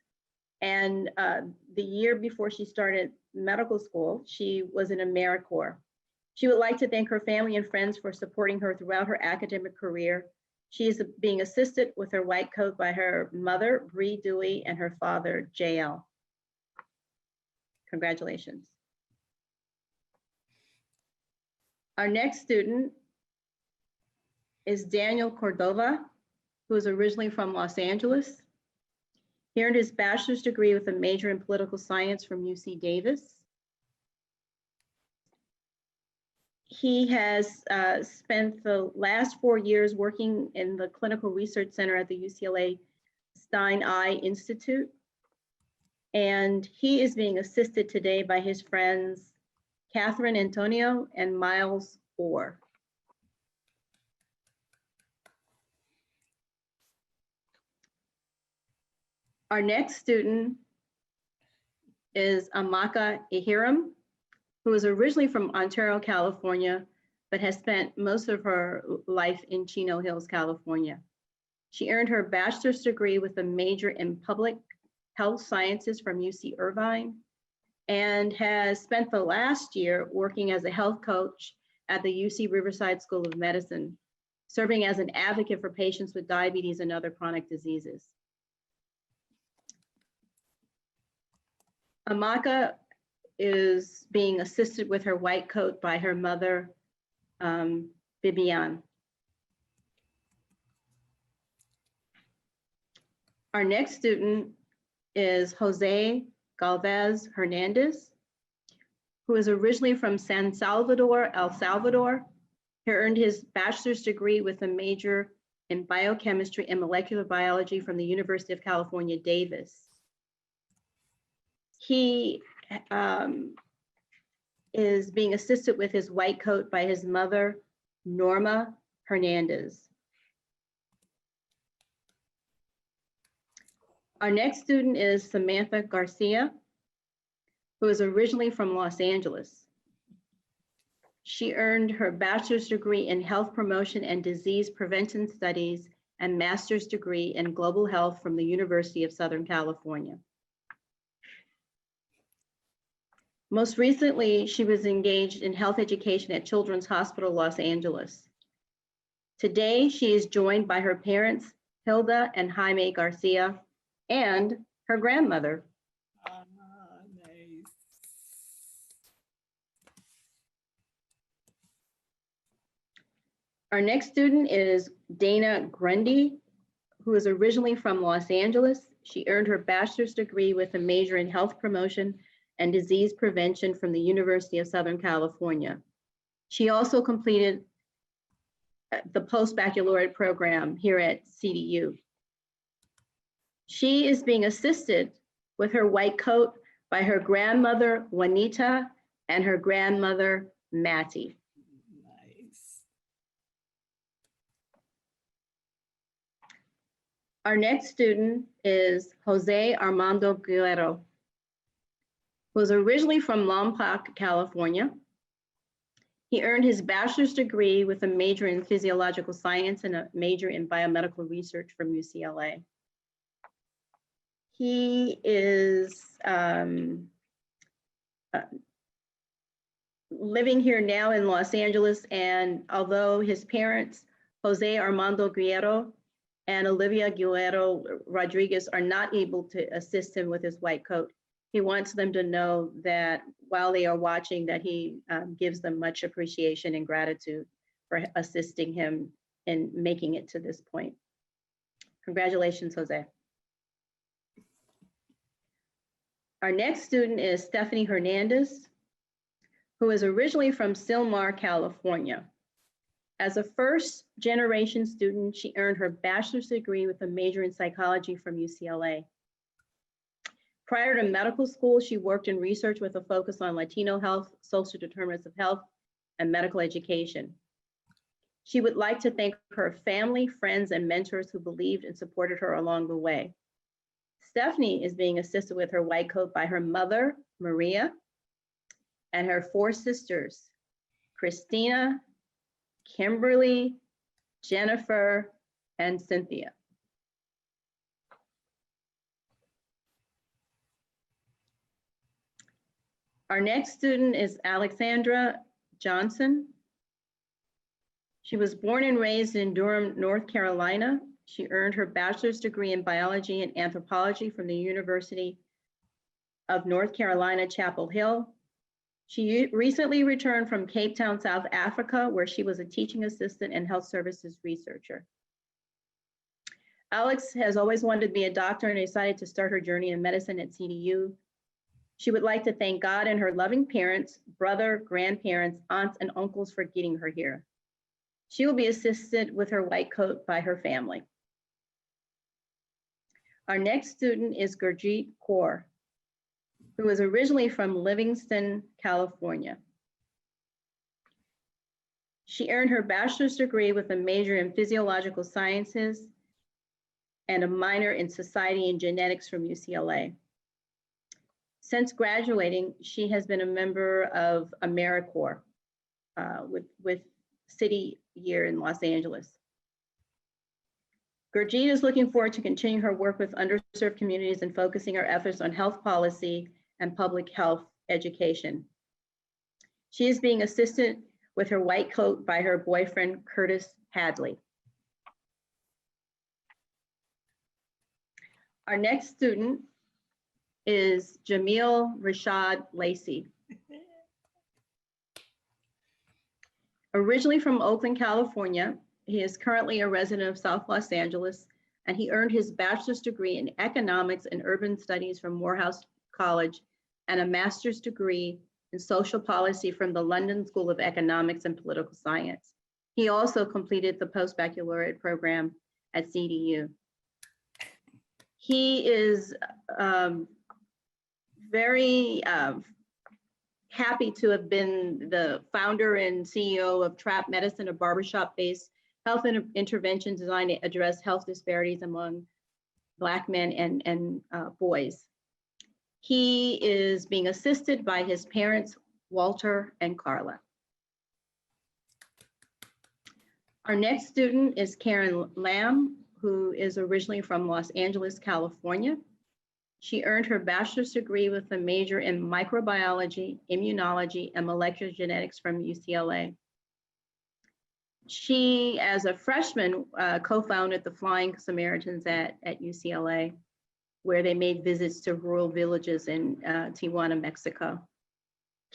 And the year before she started medical school, she was in AmeriCorps. She would like to thank her family and friends for supporting her throughout her academic career. She is being assisted with her white coat by her mother, Bree Dewey, and her father, JL. Congratulations. Our next student is Daniel Cordova, who is originally from Los Angeles. He earned his bachelor's degree with a major in political science from UC Davis. He has spent the last 4 years working in the Clinical Research Center at the UCLA Stein Eye Institute. And he is being assisted today by his friends, Catherine Antonio and Miles Orr. Our next student is Amaka Ahiram, who is originally from Ontario, California, but has spent most of her life in Chino Hills, California. She earned her bachelor's degree with a major in public health sciences from UC Irvine, and has spent the last year working as a health coach at the UC Riverside School of Medicine, serving as an advocate for patients with diabetes and other chronic diseases. Amaka is being assisted with her white coat by her mother, Bibian. Our next student is Jose Galvez Hernandez, who is originally from San Salvador, El Salvador. He earned his bachelor's degree with a major in biochemistry and molecular biology from the University of California, Davis. He is being assisted with his white coat by his mother, Norma Hernandez. Our next student is Samantha Garcia, who is originally from Los Angeles. She earned her bachelor's degree in health promotion and disease prevention studies and master's degree in global health from the University of Southern California. Most recently, she was engaged in health education at Children's Hospital, Los Angeles. Today, she is joined by her parents, Hilda and Jaime Garcia, and her grandmother. Nice. Our next student is Dana Grundy, who is originally from Los Angeles. She earned her bachelor's degree with a major in health promotion and disease prevention from the University of Southern California. She also completed the post-baccalaureate program here at CDU. She is being assisted with her white coat by her grandmother, Juanita, and her grandmother, Mattie. Nice. Our next student is Jose Armando Guerrero, who was originally from Lompoc, California. He earned his bachelor's degree with a major in physiological science and a major in biomedical research from UCLA. He is living here now in Los Angeles, and although his parents, Jose Armando Guerrero and Olivia Guerrero Rodriguez, are not able to assist him with his white coat, he wants them to know that while they are watching, that he gives them much appreciation and gratitude for assisting him in making it to this point. Congratulations, Jose. Our next student is Stephanie Hernandez, who is originally from Sylmar, California. As a first-generation student, she earned her bachelor's degree with a major in psychology from UCLA. Prior to medical school, she worked in research with a focus on Latino health, social determinants of health, and medical education. She would like to thank her family, friends, and mentors who believed and supported her along the way. Stephanie is being assisted with her white coat by her mother, Maria, and her 4 sisters, Christina, Kimberly, Jennifer, and Cynthia. Our next student is Alexandra Johnson. She was born and raised in Durham, North Carolina. She earned her bachelor's degree in biology and anthropology from the University of North Carolina, Chapel Hill. She recently returned from Cape Town, South Africa, where she was a teaching assistant and health services researcher. Alex has always wanted to be a doctor and decided to start her journey in medicine at CDU. She would like to thank God and her loving parents, brother, grandparents, aunts, and uncles for getting her here. She will be assisted with her white coat by her family. Our next student is Gurjeet Kaur, who is originally from Livingston, California. She earned her bachelor's degree with a major in physiological sciences and a minor in society and genetics from UCLA. Since graduating, she has been a member of AmeriCorps with City Year in Los Angeles. Gurjeet is looking forward to continue her work with underserved communities and focusing her efforts on health policy and public health education. She is being assisted with her white coat by her boyfriend, Curtis Hadley. Our next student is Jameel Rashad Lacy. Originally from Oakland, California, he is currently a resident of South Los Angeles, and he earned his bachelor's degree in economics and urban studies from Morehouse College and a master's degree in social policy from the London School of Economics and Political Science. He also completed the postbaccalaureate program at CDU. He is very happy to have been the founder and CEO of Trap Medicine, a barbershop-based health intervention designed to address health disparities among Black men and boys. He is being assisted by his parents, Walter and Carla. Our next student is Karen Lamb, who is originally from Los Angeles, California. She earned her bachelor's degree with a major in microbiology, immunology, and molecular genetics from UCLA. She, as a freshman, co-founded the Flying Samaritans at UCLA, where they made visits to rural villages in Tijuana, Mexico.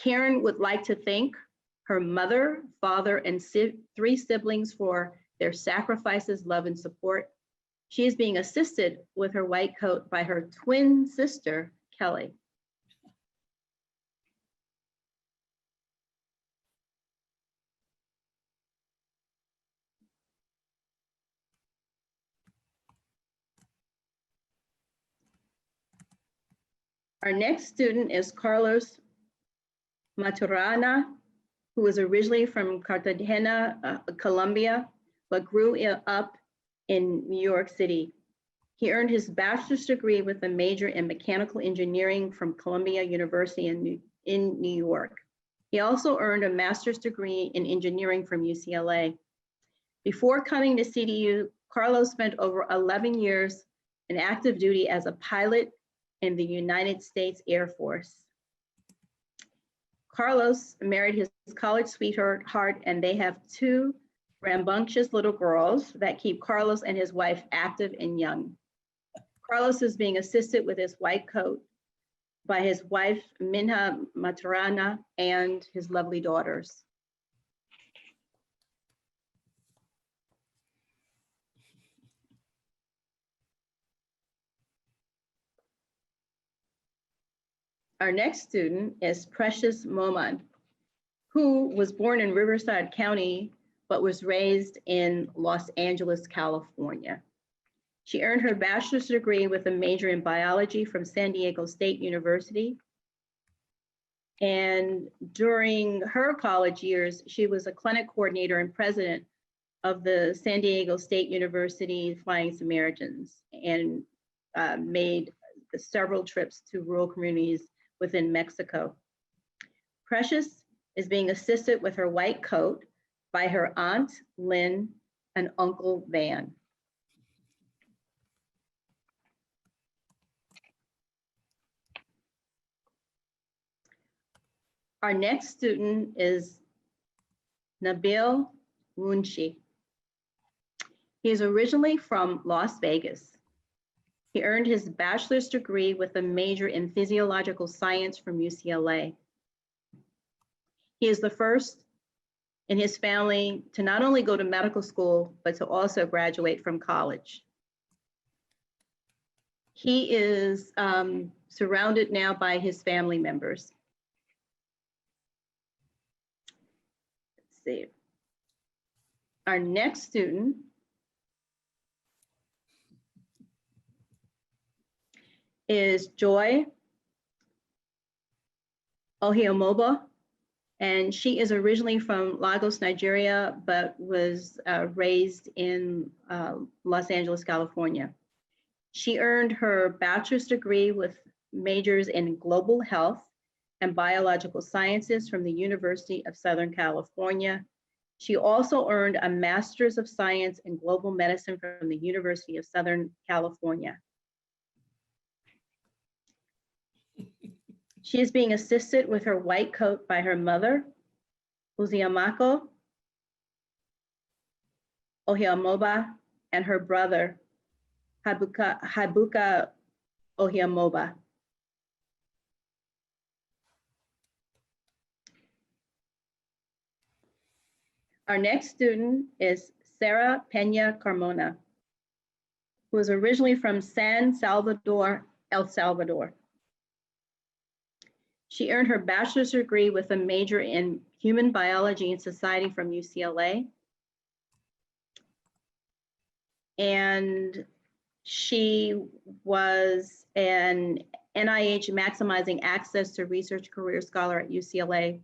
Karen would like to thank her mother, father, and 3 siblings for their sacrifices, love, and support. She is being assisted with her white coat by her twin sister, Kelly. Our next student is Carlos Maturana, who was originally from Cartagena, Colombia, but grew up in New York City. He earned his bachelor's degree with a major in mechanical engineering from Columbia University in New York. He also earned a master's degree in engineering from UCLA. Before coming to CDU, Carlos spent over 11 years in active duty as a pilot in the United States Air Force. Carlos married his college sweetheart, and they have 2 rambunctious little girls that keep Carlos and his wife active and young. Carlos is being assisted with his white coat by his wife, Minha Maturana, and his lovely daughters. Our next student is Precious Momad, who was born in Riverside County, but was raised in Los Angeles, California. She earned her bachelor's degree with a major in biology from San Diego State University. And during her college years, she was a clinic coordinator and president of the San Diego State University Flying Samaritans and made several trips to rural communities within Mexico. Precious is being assisted with her white coat by her aunt, Lynn, and Uncle Van. Our next student is Nabil Munchi. He is originally from Las Vegas. He earned his bachelor's degree with a major in physiological science from UCLA. He is the first in his family to not only go to medical school, but to also graduate from college. He is surrounded now by his family members. Let's see. Our next student is Joy Ohiomoba, and she is originally from Lagos, Nigeria, but was raised in Los Angeles, California. She earned her bachelor's degree with majors in global health and biological sciences from the University of Southern California. She also earned a master's of science in global medicine from the University of Southern California. She is being assisted with her white coat by her mother, Uziamako Ohiomoba, and her brother, Habuka Ohiomoba. Our next student is Sarah Pena Carmona, who is originally from San Salvador, El Salvador. She earned her bachelor's degree with a major in human biology and society from UCLA. And she was an NIH Maximizing Access to Research Career Scholar at UCLA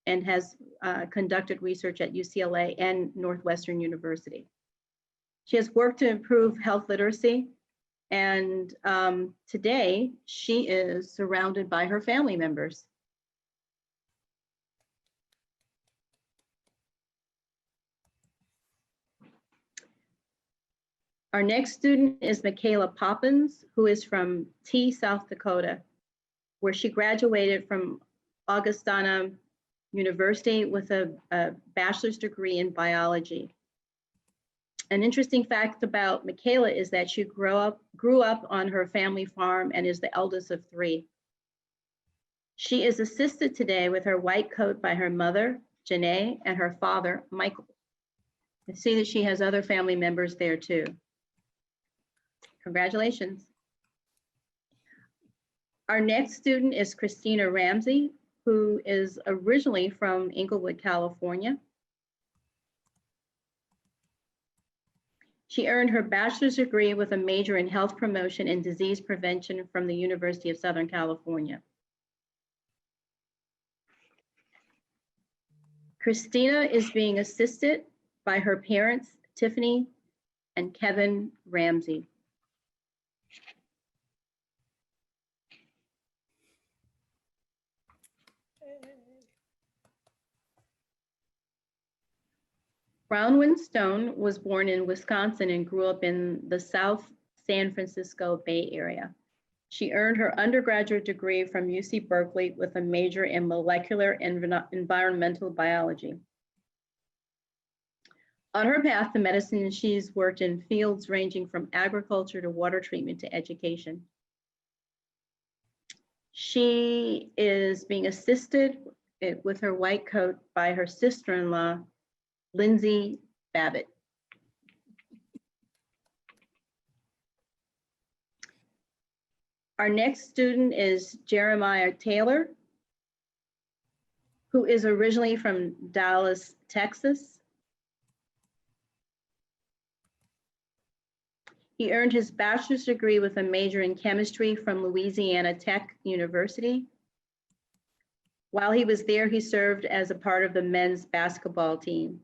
and has conducted research at UCLA and Northwestern University. She has worked to improve health literacy, and today she is surrounded by her family members. Our next student is Michaela Poppins, who is from Tea, South Dakota, where she graduated from Augustana University with a bachelor's degree in biology. An interesting fact about Michaela is that she grew up on her family farm and is the eldest of 3. She is assisted today with her white coat by her mother, Janae, and her father, Michael. I see that she has other family members there too. Congratulations. Our next student is Christina Ramsey, who is originally from Inglewood, California. She earned her bachelor's degree with a major in health promotion and disease prevention from the University of Southern California. Christina is being assisted by her parents, Tiffany and Kevin Ramsey. Brownwind Stone was born in Wisconsin and grew up in the South San Francisco Bay Area. She earned her undergraduate degree from UC Berkeley with a major in molecular and environmental biology. On her path to medicine, she's worked in fields ranging from agriculture to water treatment to education. She is being assisted with her white coat by her sister-in-law, Lindsay Babbitt. Our next student is Jeremiah Taylor, who is originally from Dallas, Texas. He earned his bachelor's degree with a major in chemistry from Louisiana Tech University. While he was there, he served as a part of the men's basketball team.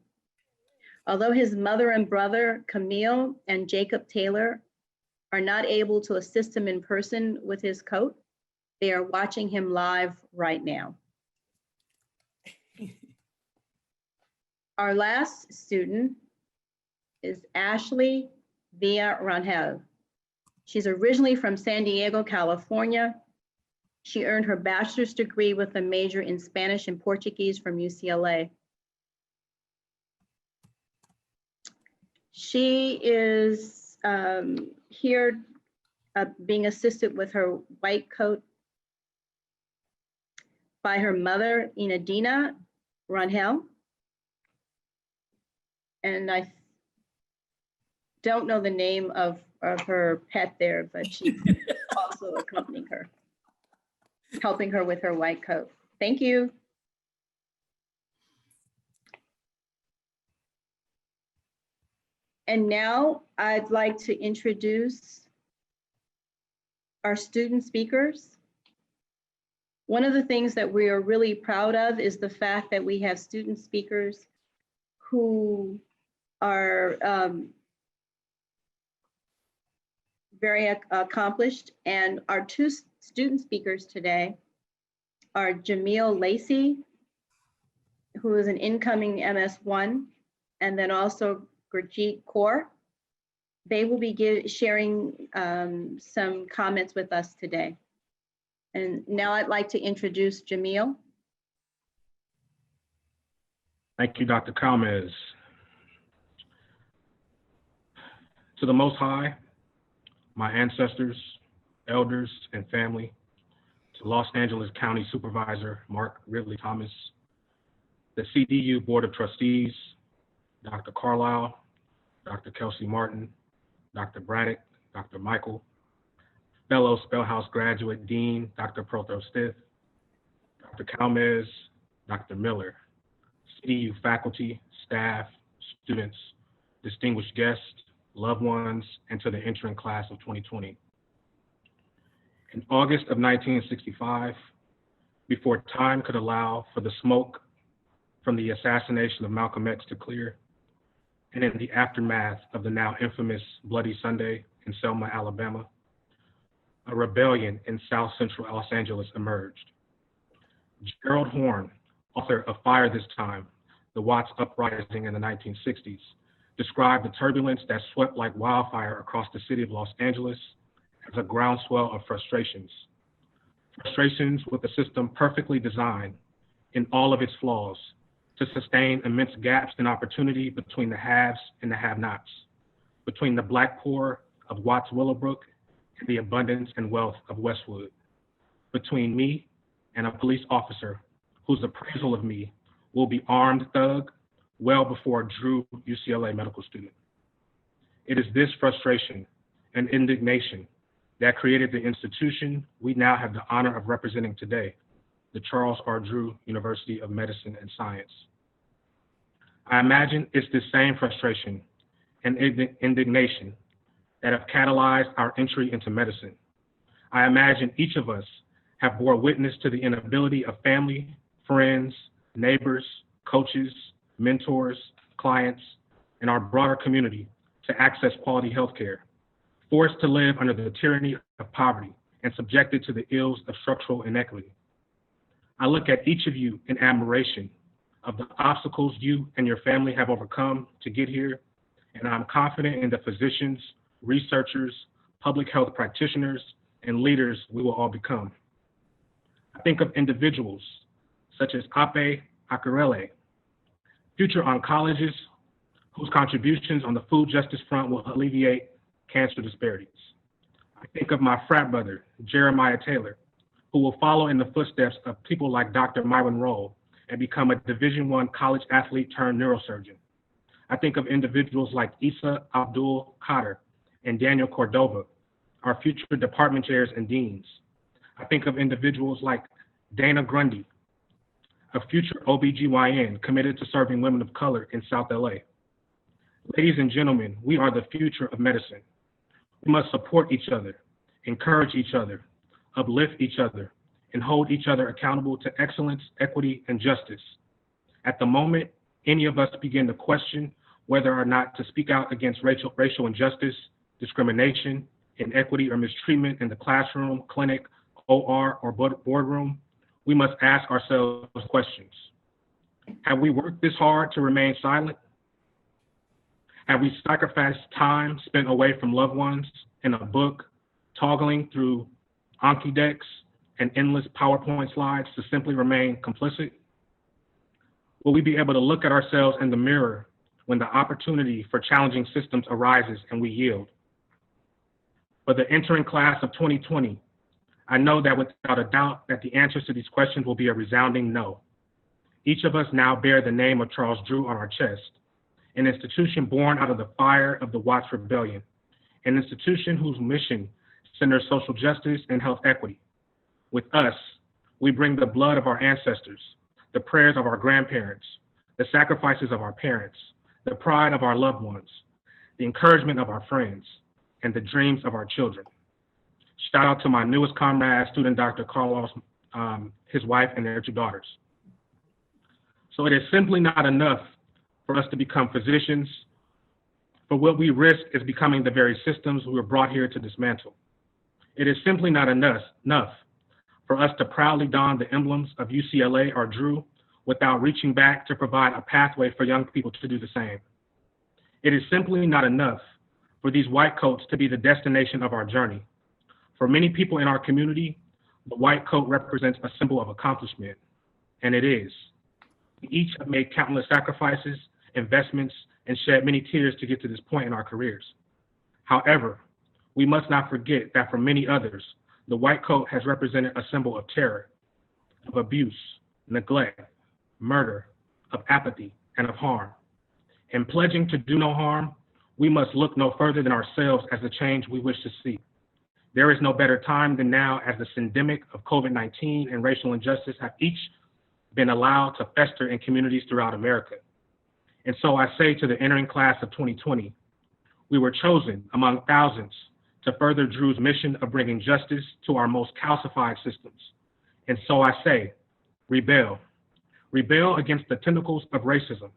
Although his mother and brother, Camille and Jacob Taylor, are not able to assist him in person with his coat, they are watching him live right now. Our last student is Ashley Villarangel. She's originally from San Diego, California. She earned her bachelor's degree with a major in Spanish and Portuguese from UCLA. She is here being assisted with her white coat by her mother, Inadina Rangel. And I don't know the name of her pet there, but she's also accompanying her, helping her with her white coat. Thank you. And now I'd like to introduce our student speakers. One of the things that we are really proud of is the fact that we have student speakers who are very accomplished. And our two student speakers today are Jameel Lacy, who is an incoming MS1, and then also Gurjeet Kaur. They will be sharing some comments with us today. And now I'd like to introduce Jameel. Thank you, Dr. Galvez. To the Most High, my ancestors, elders, and family, to Los Angeles County Supervisor Mark Ridley Thomas, the CDU Board of Trustees, Dr. Carlyle, Dr. Kelsey Martin, Dr. Braddock, Dr. Michael, fellow Spellhouse graduate Dean, Dr. Prothro Stith, Dr. Galvez, Dr. Miller, CDU faculty, staff, students, distinguished guests, loved ones, and to the entering class of 2020. In August of 1965, before time could allow for the smoke from the assassination of Malcolm X to clear, and in the aftermath of the now infamous Bloody Sunday in Selma, Alabama, a rebellion in South Central Los Angeles emerged. Gerald Horne, author of Fire This Time, the Watts Uprising in the 1960s, described the turbulence that swept like wildfire across the city of Los Angeles as a groundswell of frustrations. Frustrations with a system perfectly designed, in all of its flaws, to sustain immense gaps in opportunity between the haves and the have-nots, between the Black poor of Watts Willowbrook and the abundance and wealth of Westwood, between me and a police officer whose appraisal of me will be armed thug well before Drew UCLA medical student. It is this frustration and indignation that created the institution we now have the honor of representing today, the Charles R. Drew University of Medicine and Science. I imagine it's this same frustration and indignation that have catalyzed our entry into medicine. I imagine each of us have bore witness to the inability of family, friends, neighbors, coaches, mentors, clients, and our broader community to access quality healthcare, forced to live under the tyranny of poverty and subjected to the ills of structural inequity. I look at each of you in admiration of the obstacles you and your family have overcome to get here, and I'm confident in the physicians, researchers, public health practitioners, and leaders we will all become. I think of individuals such as Amaka Ahiram, future oncologists whose contributions on the food justice front will alleviate cancer disparities. I think of my frat brother, Jeremiah Taylor, who will follow in the footsteps of people like Dr. Myron Roll and become a Division I college athlete turned neurosurgeon. I think of individuals like Isa Abdul Qadir and Daniel Cordova, our future department chairs and deans. I think of individuals like Dana Grundy, a future OBGYN committed to serving women of color in South LA. Ladies and gentlemen, we are the future of medicine. We must support each other, encourage each other, uplift each other, and hold each other accountable to excellence, equity, and justice. At the moment any of us begin to question whether or not to speak out against racial injustice, discrimination, inequity, or mistreatment in the classroom, clinic, OR, or boardroom, we must ask ourselves questions. Have we worked this hard to remain silent? Have we sacrificed time spent away from loved ones in a book, toggling through Anki decks and endless PowerPoint slides to simply remain complicit? Will we be able to look at ourselves in the mirror when the opportunity for challenging systems arises and we yield? For the entering class of 2020, I know that without a doubt that the answers to these questions will be a resounding no. Each of us now bear the name of Charles Drew on our chest, an institution born out of the fire of the Watts Rebellion, an institution whose mission centers social justice and health equity. With us, we bring the blood of our ancestors, the prayers of our grandparents, the sacrifices of our parents, the pride of our loved ones, the encouragement of our friends, and the dreams of our children. Shout out to my newest comrade, student Dr. Carlyle, his wife, and their 2 daughters. So it is simply not enough for us to become physicians, for what we risk is becoming the very systems we were brought here to dismantle. It is simply not enough for us to proudly don the emblems of UCLA or Drew without reaching back to provide a pathway for young people to do the same. It is simply not enough for these white coats to be the destination of our journey. For many people in our community, the white coat represents a symbol of accomplishment, and it is. We each have made countless sacrifices, investments, and shed many tears to get to this point in our careers. However, we must not forget that for many others, the white coat has represented a symbol of terror, of abuse, neglect, murder, of apathy, and of harm. In pledging to do no harm, we must look no further than ourselves as the change we wish to see. There is no better time than now, as the syndemic of COVID-19 and racial injustice have each been allowed to fester in communities throughout America. And so I say to the entering class of 2020, we were chosen among thousands to further Drew's mission of bringing justice to our most calcified systems. And so I say, rebel. Rebel against the tentacles of racism,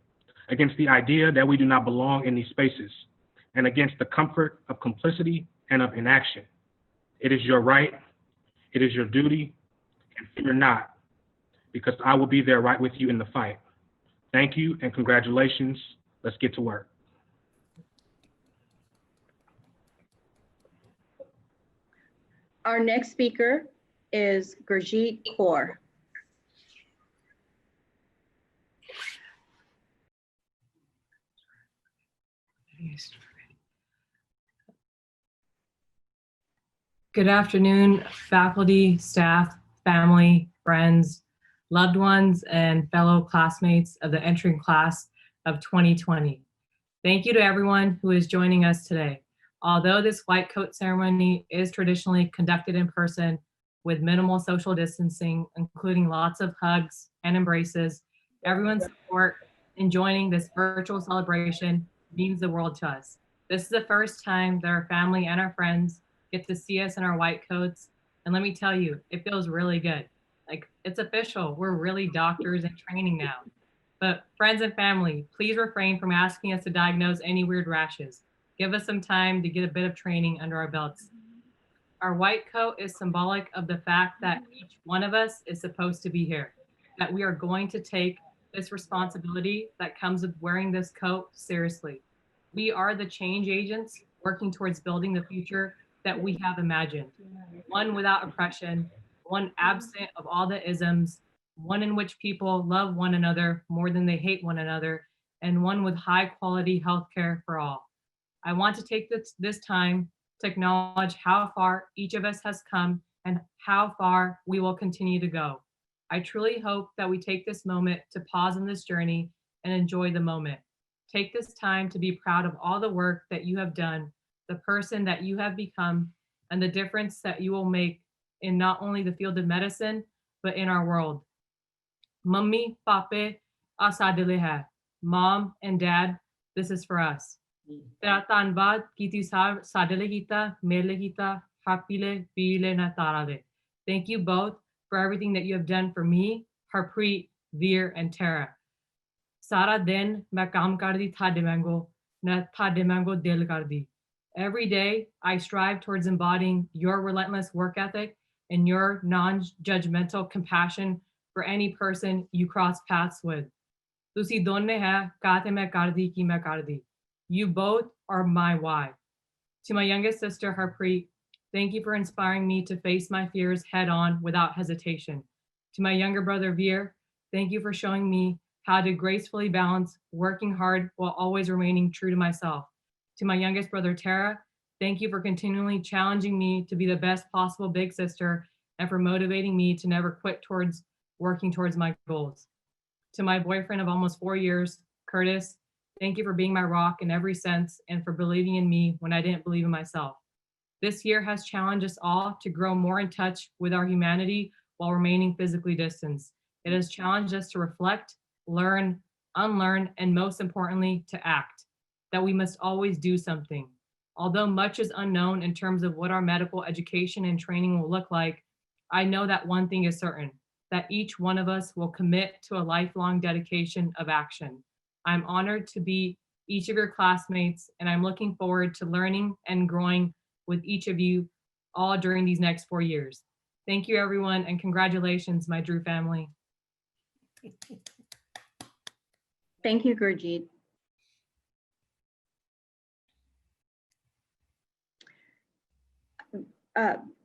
against the idea that we do not belong in these spaces, and against the comfort of complicity and of inaction. It is your right, it is your duty, and fear not, because I will be there right with you in the fight. Thank you and congratulations. Let's get to work. Our next speaker is Gurjeet Kaur. Good afternoon, faculty, staff, family, friends, loved ones, and fellow classmates of the entering class of 2020. Thank you to everyone who is joining us today. Although this white coat ceremony is traditionally conducted in person with minimal social distancing, including lots of hugs and embraces, everyone's support in joining this virtual celebration means the world to us. This is the first time that our family and our friends get to see us in our white coats. And let me tell you, it feels really good. Like, it's official. We're really doctors in training now. But friends and family, please refrain from asking us to diagnose any weird rashes. Give us some time to get a bit of training under our belts. Our white coat is symbolic of the fact that each one of us is supposed to be here, that we are going to take this responsibility that comes with wearing this coat seriously. We are the change agents working towards building the future that we have imagined. One without oppression, one absent of all the isms, one in which people love one another more than they hate one another, and one with high quality healthcare for all. I want to take this time to acknowledge how far each of us has come and how far we will continue to go. I truly hope that we take this moment to pause in this journey and enjoy the moment. Take this time to be proud of all the work that you have done, the person that you have become, and the difference that you will make in not only the field of medicine, but in our world. Mummy, Pape, aasa dile hai. Mom and Dad, this is for us. Tera tanbad kiti sadele kita, mele kita, hapile, bile na tarale. Thank you both for everything that you have done for me, Harpreet, Veer, and Tara. Sara din main kaam kardi thade mango, na thade mango dil kardi. Every day, I strive towards embodying your relentless work ethic and your non-judgmental compassion for any person you cross paths with. Tusi donne hai kaate main kardi ki main kardi. You both are my why. To my youngest sister, Harpreet, thank you for inspiring me to face my fears head on without hesitation. To my younger brother, Veer, thank you for showing me how to gracefully balance working hard while always remaining true to myself. To my youngest brother, Tara, thank you for continually challenging me to be the best possible big sister and for motivating me to never quit towards working towards my goals. To my boyfriend of almost 4 years, Curtis, thank you for being my rock in every sense and for believing in me when I didn't believe in myself. This year has challenged us all to grow more in touch with our humanity while remaining physically distanced. It has challenged us to reflect, learn, unlearn, and most importantly, to act, that we must always do something. Although much is unknown in terms of what our medical education and training will look like, I know that one thing is certain, that each one of us will commit to a lifelong dedication of action. I'm honored to be each of your classmates, and I'm looking forward to learning and growing with each of you all during these next 4 years. Thank you, everyone, and congratulations, my Drew family. Thank you, Gurjeet.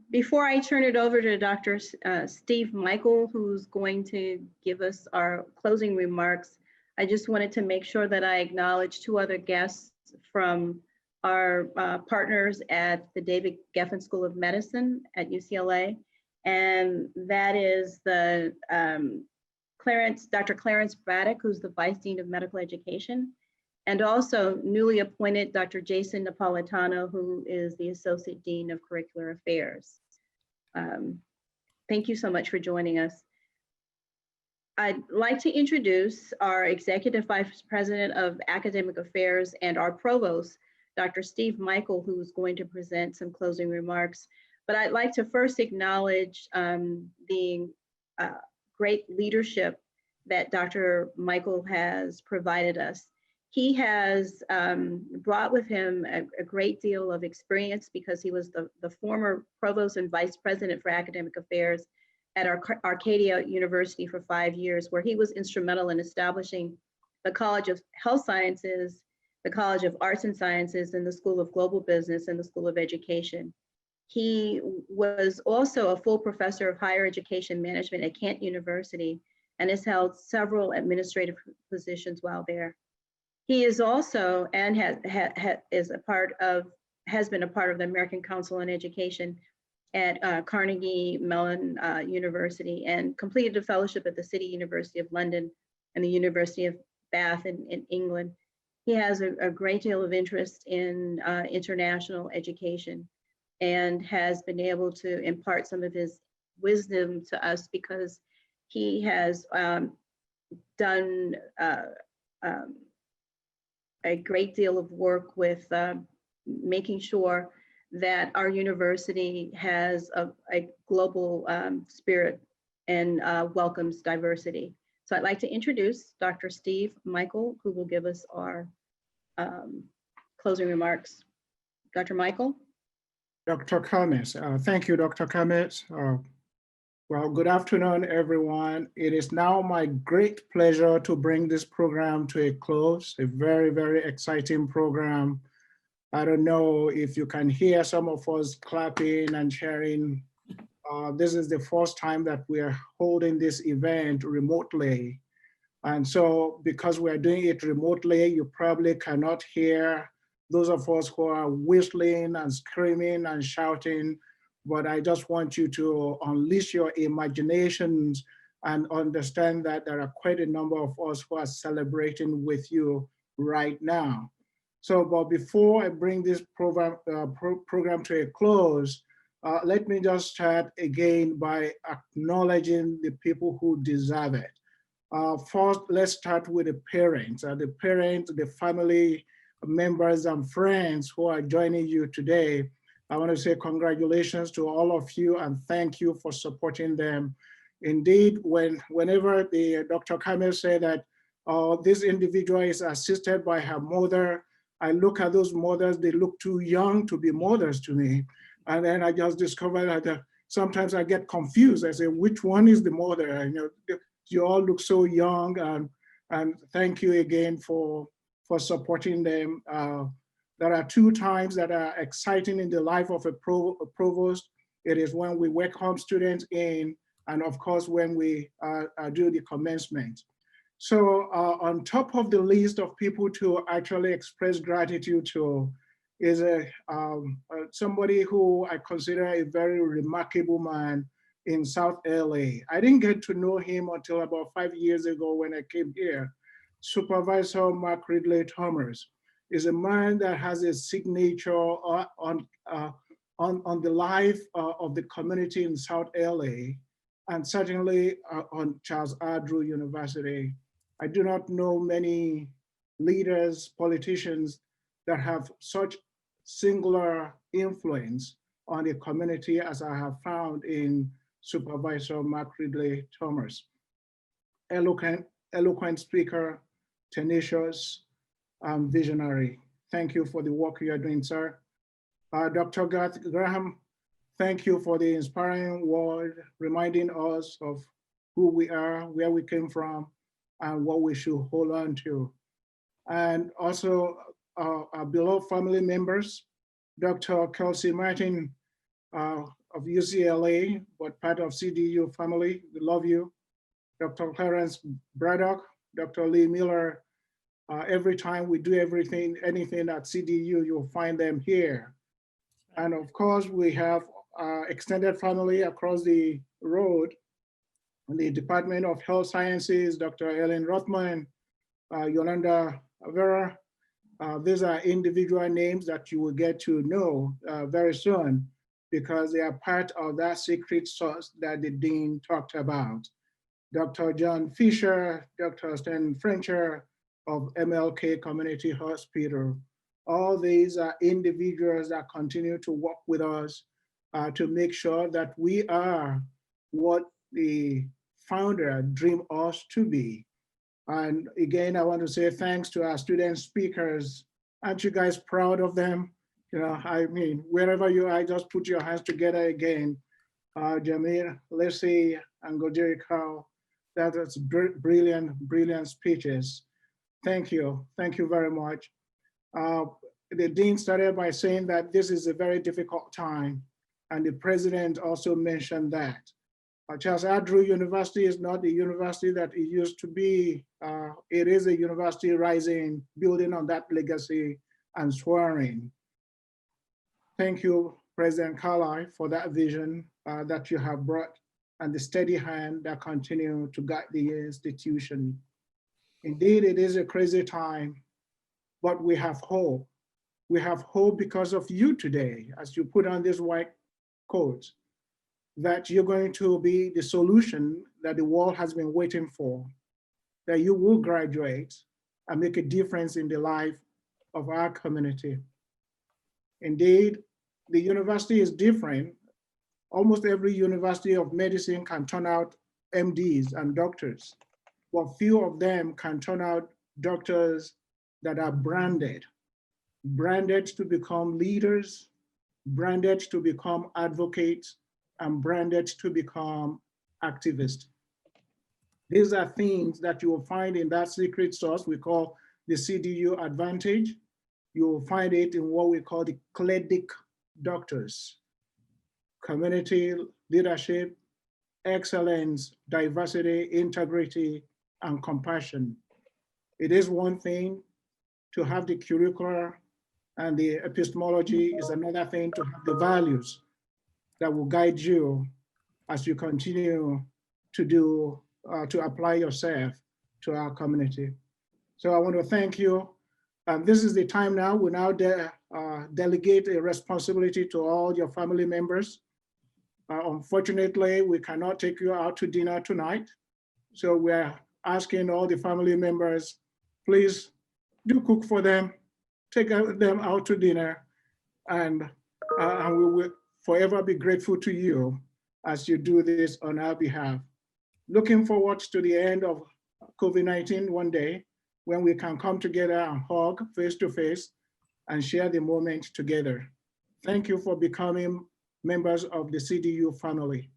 Before I turn it over to Dr. Steve Michael, who's going to give us our closing remarks, I just wanted to make sure that I acknowledge 2 other guests from our partners at the David Geffen School of Medicine at UCLA, and that is the Dr. Clarence Braddock, who's the Vice Dean of Medical Education, and also newly appointed Dr. Jason Napolitano, who is the Associate Dean of Curricular Affairs. Thank you so much for joining us. I'd like to introduce our Executive Vice President of Academic Affairs and our Provost, Dr. Steve Michael, who's going to present some closing remarks. But I'd like to first acknowledge the great leadership that Dr. Michael has provided us. He has brought with him a great deal of experience because he was the former Provost and Vice President for Academic Affairs at Arcadia University for 5 years, where he was instrumental in establishing the College of Health Sciences, the College of Arts and Sciences, and the School of Global Business and the School of Education. He was also a full professor of higher education management at Kent University and has held several administrative positions while there. He is also and has been a part of the American Council on Education at Carnegie Mellon University and completed a fellowship at the City University of London and the University of Bath in England. He has a great deal of interest in international education and has been able to impart some of his wisdom to us because he has done a great deal of work with making sure that our university has a global spirit and welcomes diversity. So I'd like to introduce Dr. Steve Michael, who will give us our closing remarks. Dr. Michael? Dr. Kalmes. Thank you, Dr. Kalmes. Well, good afternoon, everyone. It is now my great pleasure to bring this program to a close, a very, very exciting program. I don't know if you can hear some of us clapping and cheering. This is the first time that we are holding this event remotely. And so because we are doing it remotely, you probably cannot hear those of us who are whistling and screaming and shouting, but I just want you to unleash your imaginations and understand that there are quite a number of us who are celebrating with you right now. So, but before I bring this program to a close, let me just start again by acknowledging the people who deserve it. First, let's start with the parents, the family members and friends who are joining you today. I want to say congratulations to all of you and thank you for supporting them. Indeed, whenever Dr. Kamel said that This individual is assisted by her mother. I look at those mothers, they look too young to be mothers to me. And then I just discovered that sometimes I get confused. I say, which one is the mother? And, you all look so young, and thank you again for supporting them. There are two times that are exciting in the life of a provost. It is when we welcome students in, and of course, when we do the commencement. So on top of the list of people to actually express gratitude to is somebody who I consider a very remarkable man in South LA. I didn't get to know him until about 5 years ago when I came here. Supervisor Mark Ridley Thomas is a man that has a signature on the life of the community in South LA, and certainly on Charles R. Drew University. I do not know many leaders, politicians that have such singular influence on the community as I have found in Supervisor Mark Ridley Thomas. Eloquent speaker, tenacious, visionary. Thank you for the work you are doing, sir. Dr. Garth Graham, thank you for the inspiring word, reminding us of who we are, where we came from, and what we should hold on to. And also our beloved family members, Dr. Kelsey Martin of UCLA, but part of CDU family, we love you. Dr. Clarence Braddock, Dr. Lee Miller, every time we do anything at CDU, you'll find them here. And of course, we have extended family across the road. In the Department of Health Sciences, Dr. Ellen Rothman, Yolanda Vera. These are individual names that you will get to know very soon because they are part of that secret sauce that the Dean talked about. Dr. John Fisher, Dr. Stan Frencher of MLK Community Hospital. All these are individuals that continue to work with us to make sure that we are what the founder dreamed us to be. And again, I want to say thanks to our student speakers. Aren't you guys proud of them? You know, I mean, wherever you are, just put your hands together again. Jameel, Lacy, and Gojerica, that was brilliant, brilliant speeches. Thank you very much. The Dean started by saying that this is a very difficult time, and the President also mentioned that. Charles R. Drew University is not the university that it used to be. It is a university rising, building on that legacy and soaring. Thank you, President Carlyle, for that vision that you have brought and the steady hand that continue to guide the institution. Indeed, it is a crazy time, but we have hope. We have hope because of you today, as you put on this white coat, that you're going to be the solution that the world has been waiting for, that you will graduate and make a difference in the life of our community. Indeed, the university is different. Almost every university of medicine can turn out MDs and doctors, but few of them can turn out doctors that are branded to become leaders, branded to become advocates, and branded to become activists. These are things that you will find in that secret sauce we call the CDU advantage. You will find it in what we call the CLEDIC doctors: community, leadership, excellence, diversity, integrity, and compassion. It is one thing to have the curricula and the epistemology, is another thing to have the values that will guide you as you continue to apply yourself to our community. So I want to thank you. This is the time now. We now delegate a responsibility to all your family members. Unfortunately, we cannot take you out to dinner tonight. So we're asking all the family members, please do cook for them, take them out to dinner, and we will forever be grateful to you as you do this on our behalf. Looking forward to the end of COVID-19 one day when we can come together and hug face to face and share the moment together. Thank you for becoming members of the CDU family.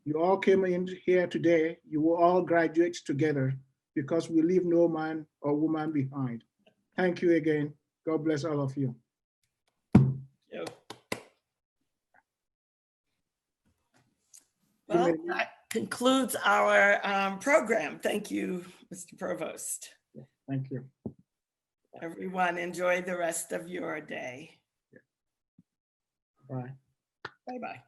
You all came in here today, you will all graduate together because we leave no man or woman behind. Thank you again. God bless all of you. Well, that concludes our program. Thank you, Mr. Provost. Thank you. Everyone, enjoy the rest of your day. Bye. Bye-bye.